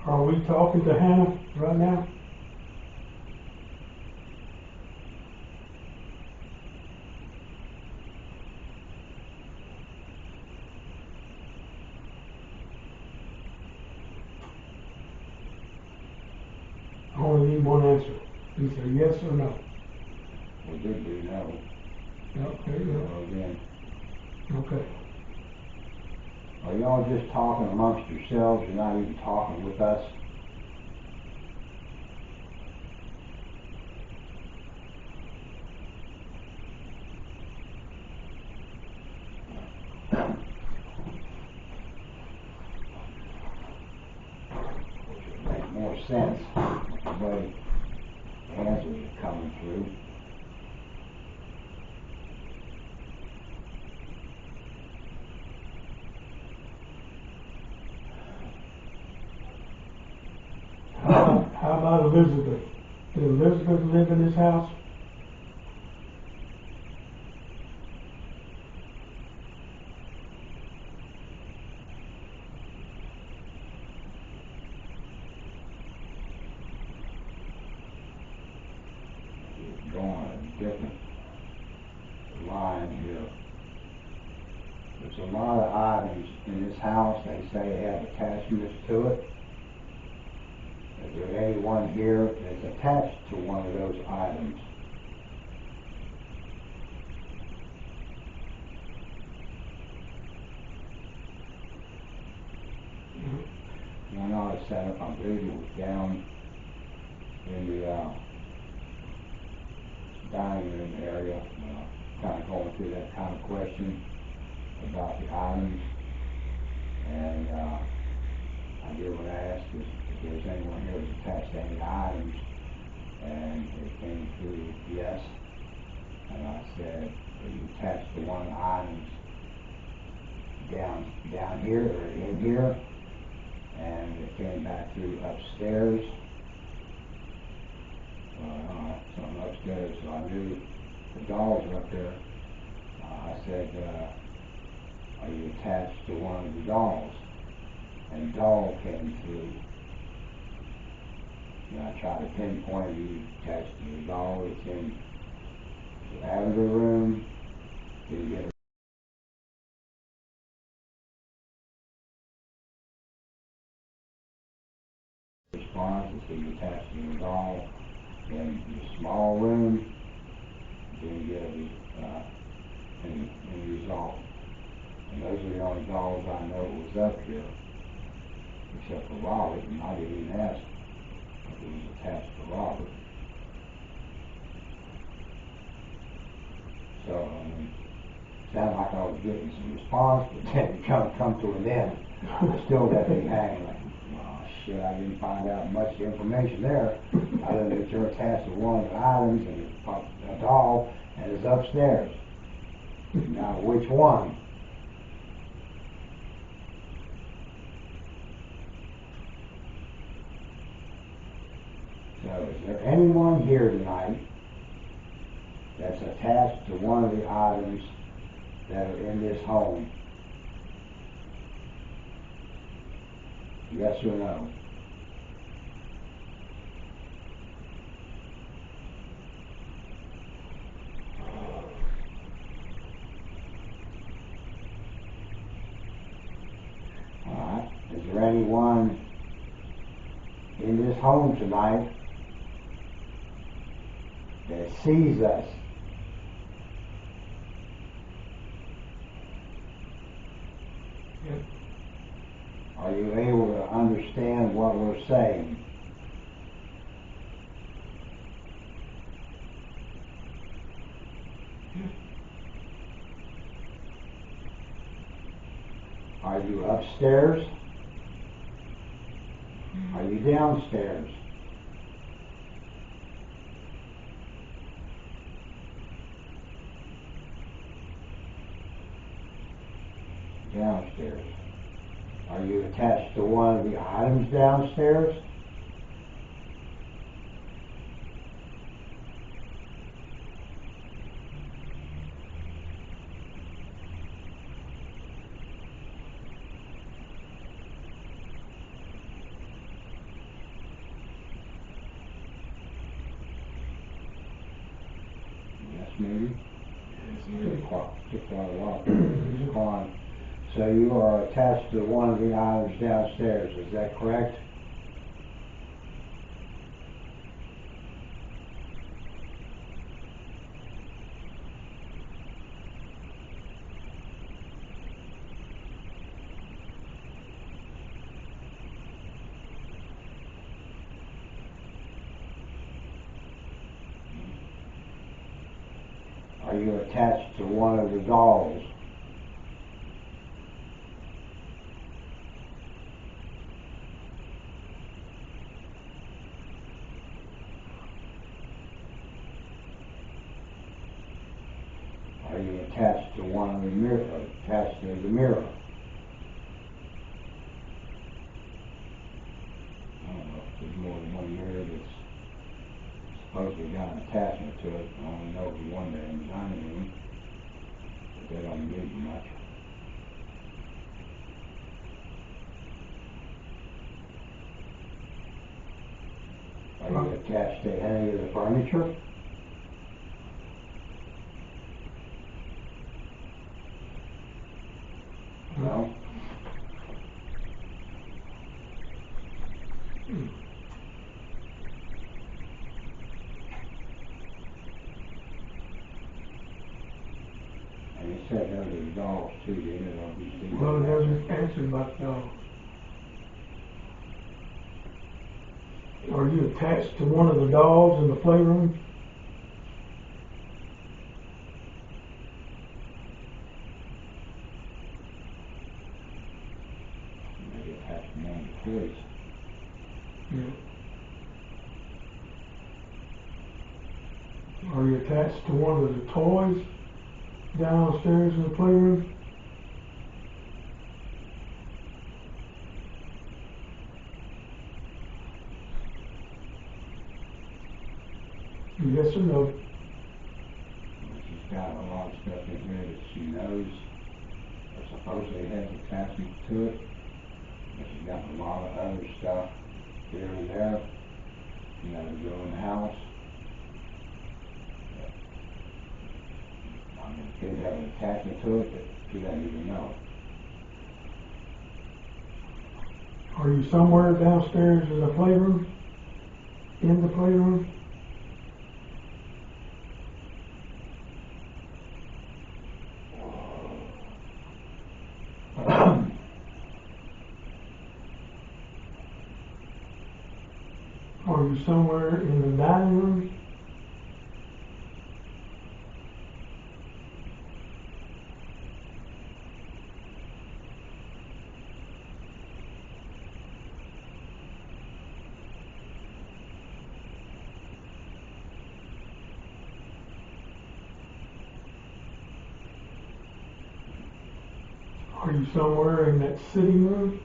Are we talking to Hannah right now? I only need one answer. Either yes or no. We did do no. Okay, yeah. So again, Okay. are y'all just talking amongst yourselves? You're not even talking with us? Which would make more sense the way the answers are coming through. How about Elizabeth? Did Elizabeth live in this house? It's going a different line here. There's a lot of items in this house, they say have attachments to it. Is there anyone here that's attached to one of those items? One I set up, I believe it was down in the dining room area, kind of going through that kind of question about the items. And I did what I asked is if there's anyone here that's attached to any items, and it came through yes. And I said, are you attached to one of the items down here or in here? And it came back through upstairs. Something upstairs, so I knew the dolls were up there. I said, are you attached to one of the dolls? And doll came through. And I tried to pinpoint you attached to the doll that's in the lavender room. Didn't get a response. It said you attached to the doll in the small room. Didn't get any result. And those are the only dolls I know was up here, except for Robert, and I didn't even ask if it was attached to Robert. So, it sounded like I was getting some response, but then it kind of come to an end. I still got me hanging like, oh shit, I didn't find out much information there, other than that you're attached to one of the items, and it's a doll, and it's upstairs. Now, which one? is there anyone here tonight that's attached to one of the items that are in this home? Yes or no? All right. Is there anyone in this home tonight that sees us? Yep. Are you able to understand what we're saying? Are you upstairs? Are you downstairs? Downstairs. Are you attached to one of the items downstairs? Yes, maybe. Took quite a while. Go on. So you are attached to one of the items downstairs, is that correct? Are you attached to one of the dolls? Are you attached to one of the attached to the mirror? I don't know if there's more than one mirror that's supposedly got an attachment to it. I only know of the one there in the dining room, but they don't give you much. Are you attached to any of the furniture? No. And you said those are dolls too, didn't you? Don't you see Well, that? there's an answer about the dogs. Are you attached to one of the dolls in the playroom? Maybe attached to one of the toys. Yeah. Are you attached to one of the toys downstairs in the playroom? Yes or no? She's got a lot of stuff in here that she knows or supposedly has attachment to it, but she's got a lot of other stuff here and there, you know, to go in the house. I mean, kids have an attachment to it that she doesn't even know. Are you somewhere downstairs in the playroom? In the playroom? Are you somewhere in the dining room? Are you somewhere in that sitting room?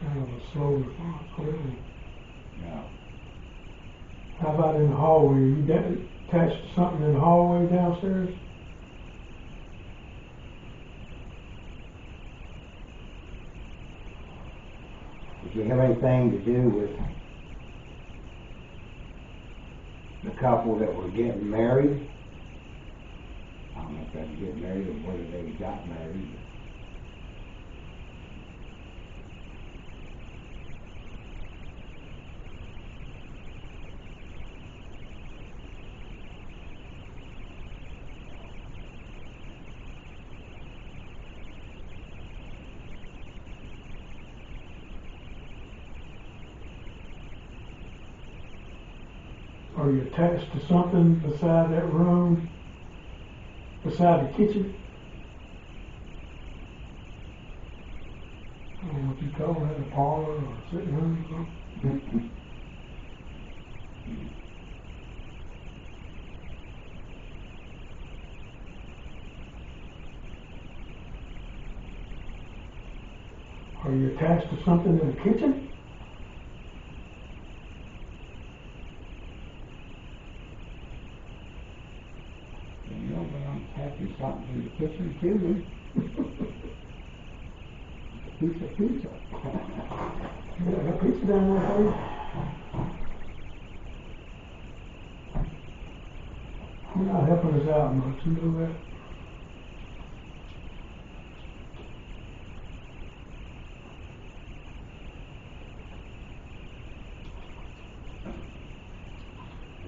Kind of a slow response, really. Yeah. How about in the hallway? You attached to something in the hallway downstairs? Did you have anything to do with the couple that were getting married? I don't know if they could get married or whether they got married. Are you attached to something beside that room? Beside the kitchen? I don't know what you call that, a parlor or a sitting room or something. Are you attached to something in the kitchen? You know, but I'm tapping something in the kitchen too. Pizza. You got a pizza down there for you? You're not helping us out much, you know that?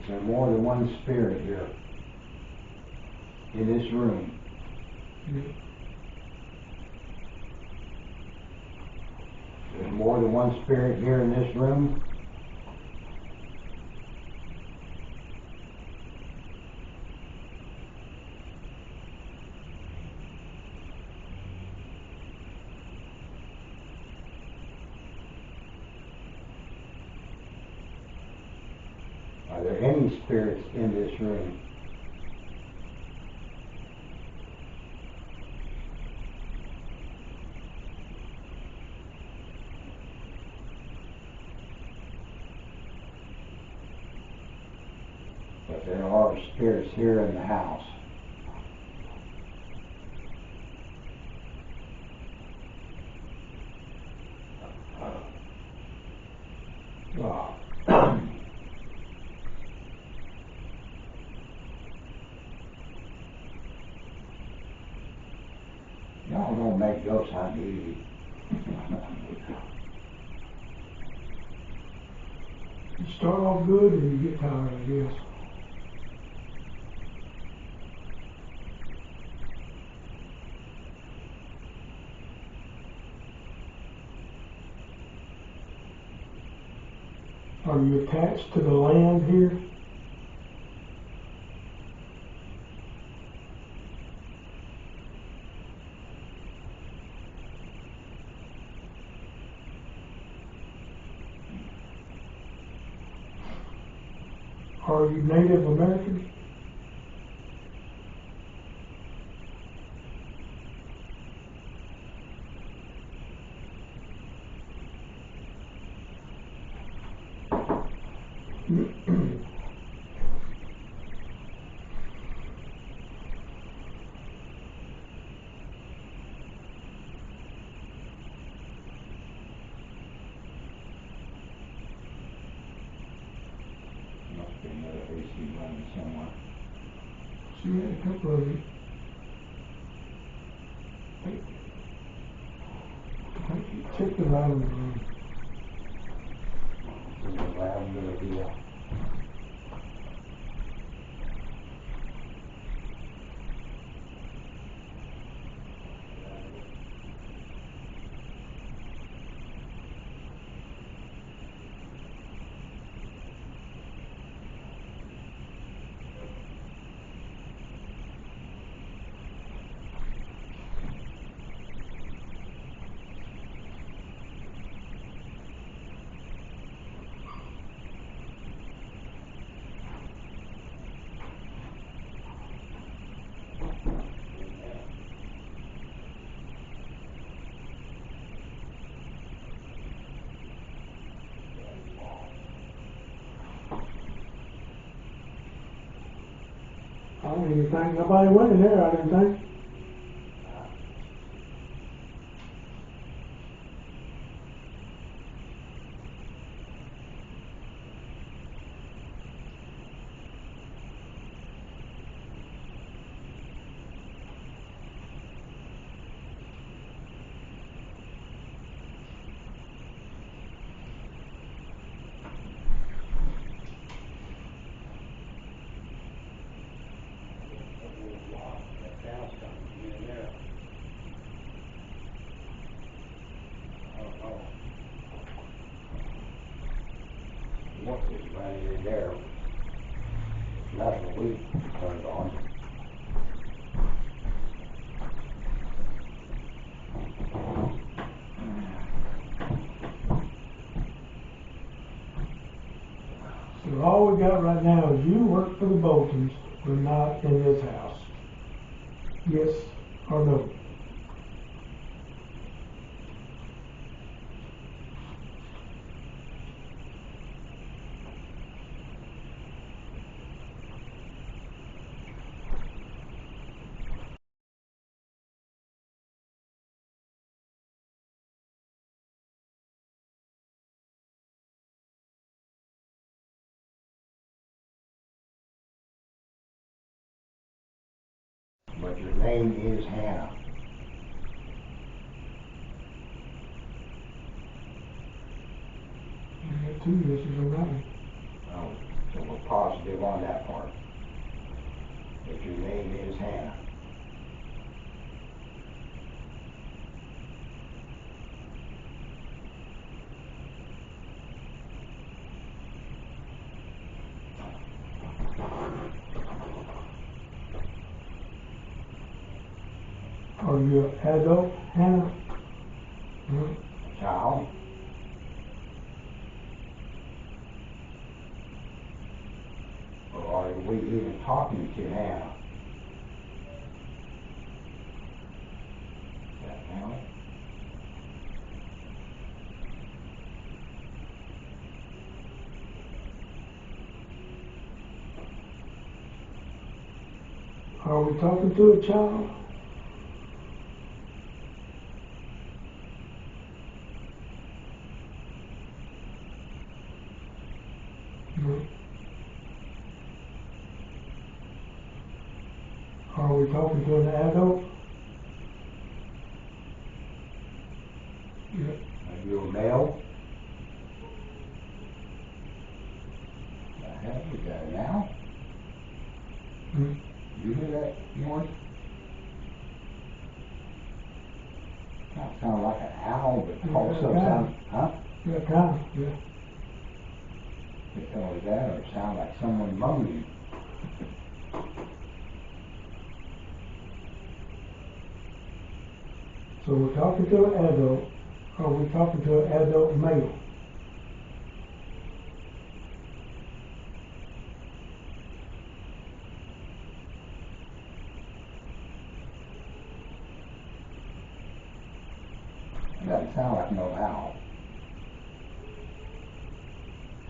Is there more than one spirit here in this room? Yeah. There's more than one spirit here in this room? Are there any spirits in this room? But there are spirits here in the house. Well, y'all don't make ghost hunt easy. You start off good and you get tired, I guess. Are you attached to the land here? Are you Native American? Must be another AC running somewhere. She had a couple of them. Check the lavender room. In the lavender deal. I don't even think nobody went in there, I didn't think. What was running in there? Nothing we turned on. So all we got right now is you work for the Boltons, but not in this house. Yes or no? But your name is Hannah. You got two yeses on that one. Oh, so we're positive on that part. That your name is Hannah. Are you an adult, Hannah? No. Child? Or are we even talking to Hannah? That family? Are we talking to a child? No. Are we talking to an adult? Yeah. Are you a male? The hell, you got it now? Hmm. You hear that noise? That sounds like an owl, but Yeah, also kinda. sounds, huh? Yeah, kind of, yeah. It's only that, or it sounds like someone moaning. So we're talking to an adult. Are we talking to an adult male? It doesn't sound like no owl.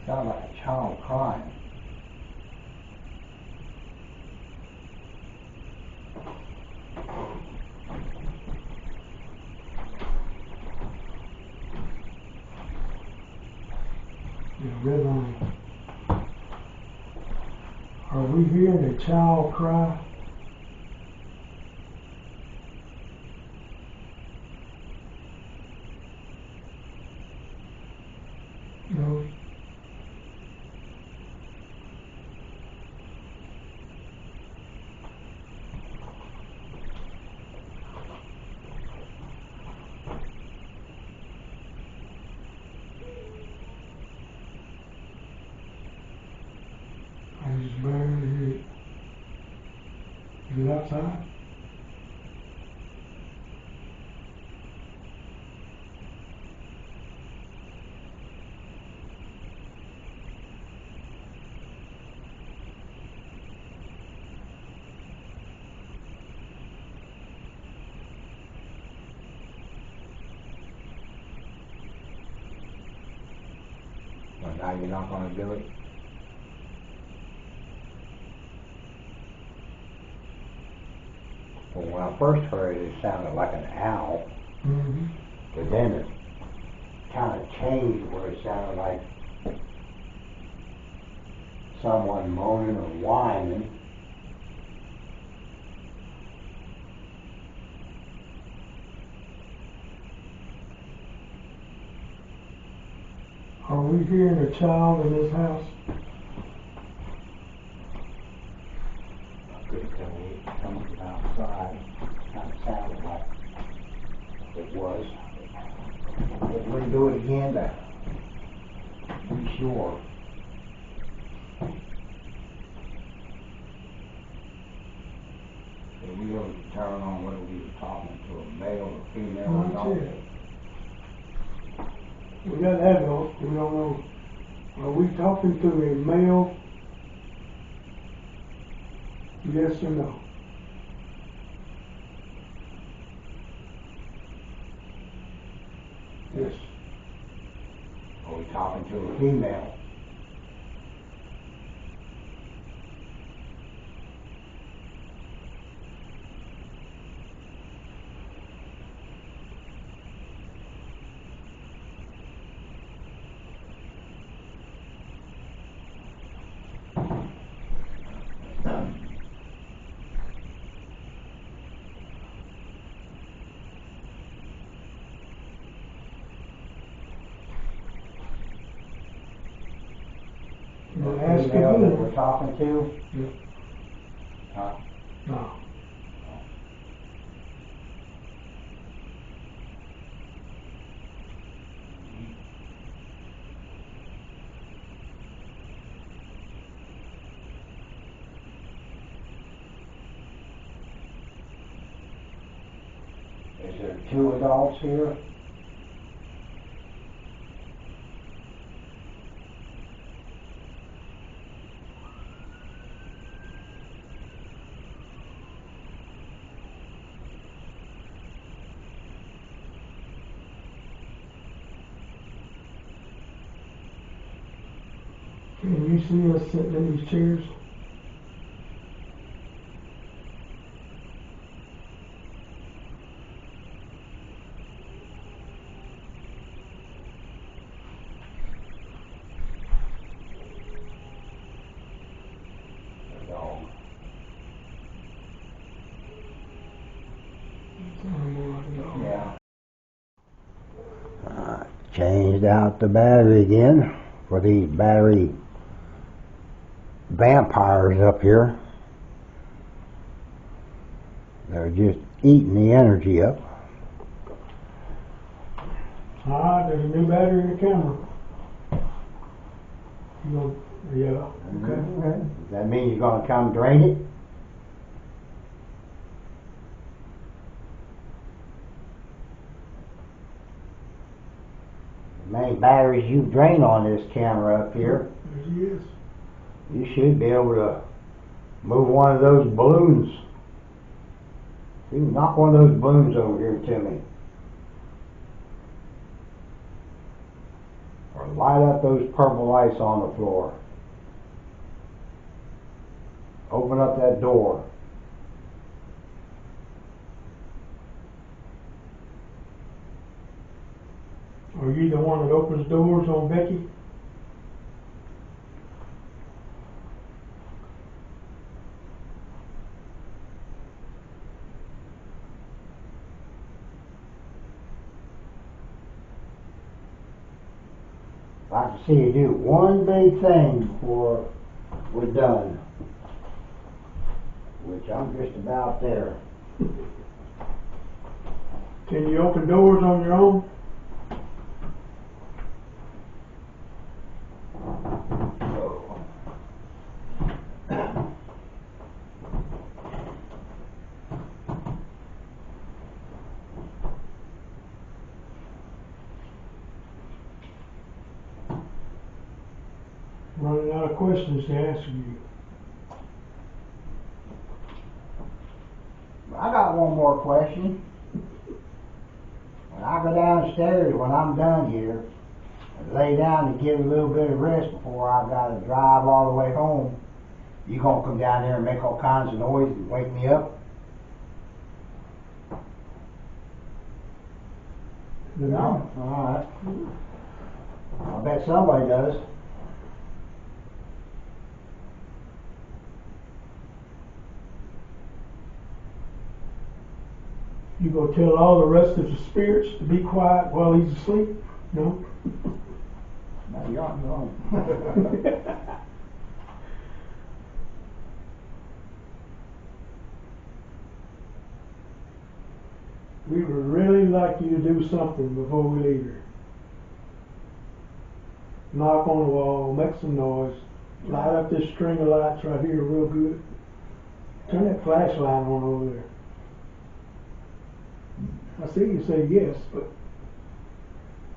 It sounds like a child crying. Yeah, red line. Are we hearing a child cry? No. I just barely hear it. Is it outside? Well, now you're not going to do it? Well, when I first heard it, it sounded like an owl, Mm-hmm. but then it kind of changed where it sounded like someone moaning or whining. Are we hearing a child in this house? I couldn't tell you it coming from outside. Kind of sounded like it was. If we do it again, to be sure. Did we ever determine on whether we were talking to a male or female Oh, or that's not? it. We got adults, we don't know. Are we talking to a male? Yes or no? Yes. Are we talking to a Female. Then ask Female that we're again. talking to? Yeah. Huh? No. Is there two adults here? Can you see us sitting in these chairs? A dog. Sound more like a dog. Yeah. Changed out the battery again for these battery vampires up here. They're just eating the energy up. Alright, there's a new battery in the camera. You know, yeah, okay. Does that mean you're gonna come drain it? The many batteries you drain on this camera up here, There he is. you should be able to move one of those balloons. You can knock one of those balloons over here to me. Or light up those purple lights on the floor. Open up that door. Are you the one that opens doors on Becky? I'd like to see you do one big thing before we're done. Which I'm just about there. Can you open doors on your own? Running out of questions to answer you. I got one more question. When I go downstairs, when I'm done here, and lay down and get a little bit of rest before I gotta drive all the way home, you gonna come down there and make all kinds of noise and wake me up? The No? Alright. I bet somebody does. You gonna tell all the rest of the spirits to be quiet while he's asleep? No? No, you're on your own. We would really like you to do something before we leave here. Knock on the wall, make some noise, light up this string of lights right here real good. Turn that flashlight on over there. I see you say yes, but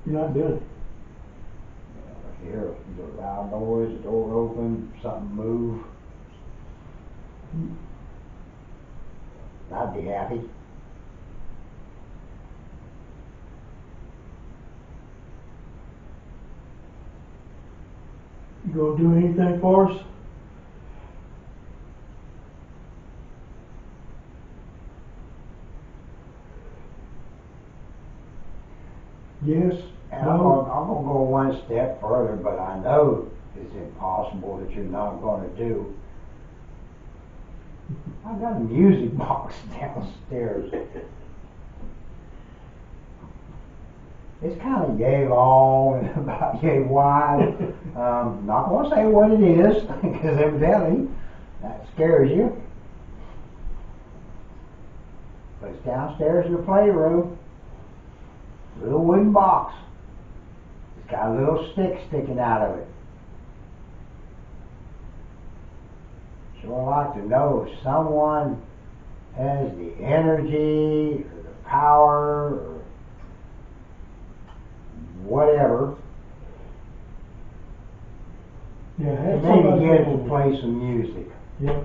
you're not doing it. If you hear a loud noise, a door open, something move, I'd be happy. You gonna do anything for us? Yes, And I'm gonna go one step further, but I know it's impossible that you're not gonna do. I got a music box downstairs. It's kind of yay long and about yay wide. Not gonna say what it is, because evidently that scares you. But it's downstairs in the playroom. Little wooden box. It's got a little stick sticking out of it. Sure like to know if someone has the energy or the power or whatever yeah, to have maybe somebody get it go to over. play some music. Yeah.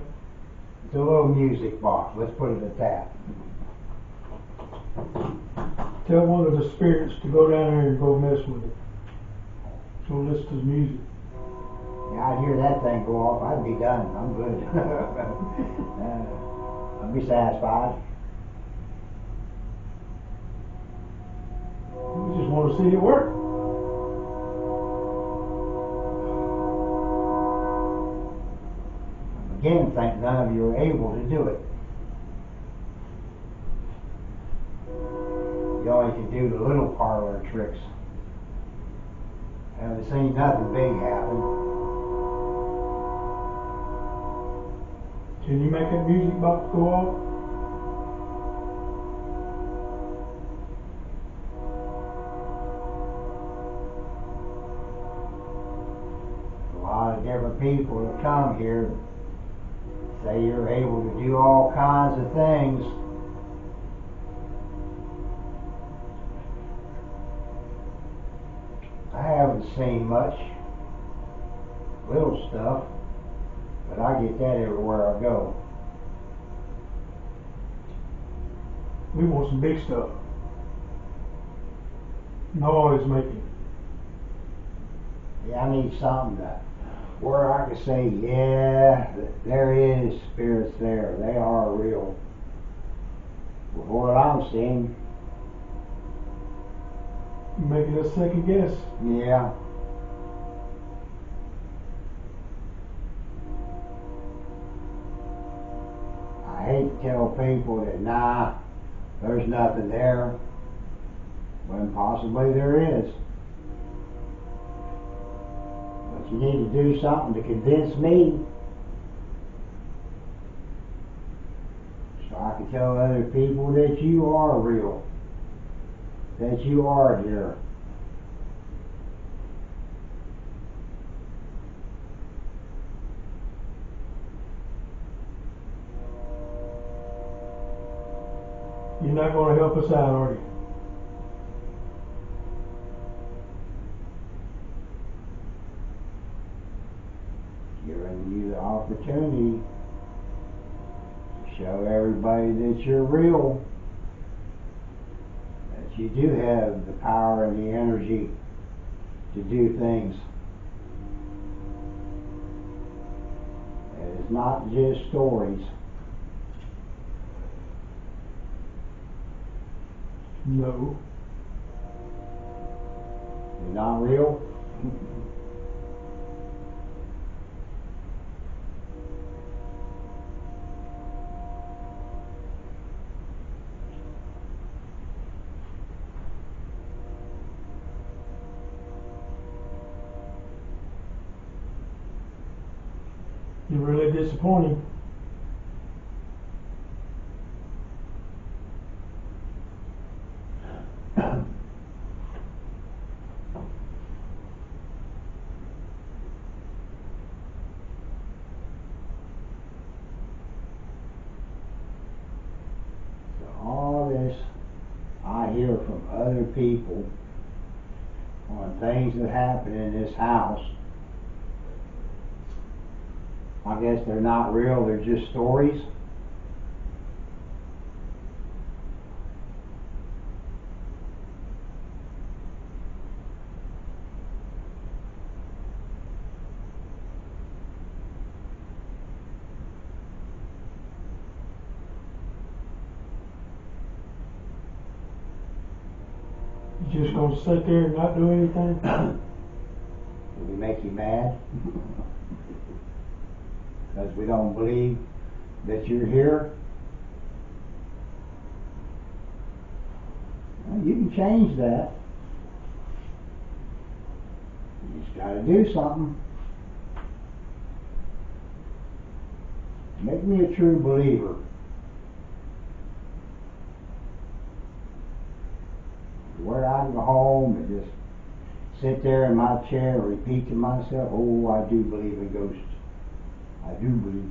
It's a little music box. Let's put it at that. Tell one of the spirits to go down there and go mess with it. So listen to the music. Yeah, I'd hear that thing go off. I'd be done. I'm good. I'd be satisfied. We just want to see it work. Again, think none of you are able to do it. You only can do the little parlor tricks. Haven't seen nothing big happen. Can you make that music box go off? A lot of different people that come here say you're able to do all kinds of things. I haven't seen much. Little stuff. But I get that everywhere I go. We want some big stuff. Noise making. Yeah, I need something that where I can say, yeah, there is spirits there. They are real. With what I'm seeing, Making us second guess. yeah. I hate to tell people that, nah, there's nothing there, when possibly there is. But you need to do something to convince me, so I can tell other people that you are real, that you are here. You're not going to help us out, are you? Giving you the opportunity to show everybody that you're real, that you do have the power and the energy to do things. And it's not just stories. No. not real? You're really disappointing. All this I hear from other people on things that happen in this house, I guess they're not real, they're just stories. You just gonna sit there and not do anything? Do we make you mad? Because we don't believe that you're here? Well, you can change that. You just got to do something. Make me a true believer. Where I can go home and just sit there in my chair and repeat to myself, oh, I do believe in ghosts. I do believe.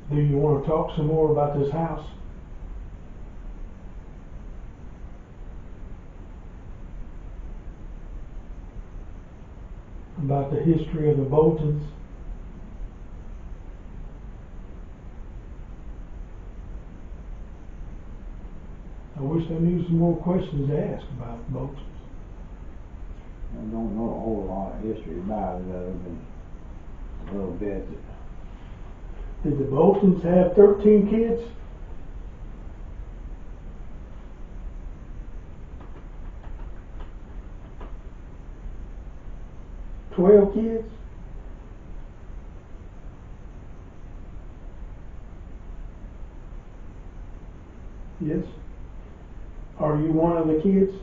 Do you want to talk some more about this house? About the history of the Boltons? I wish I knew some more questions to ask about the Boltons. I don't know a whole lot of history about it other than a little bit. Did the Boltons have 13 kids? $12 kids? Yes. Are you one of the kids?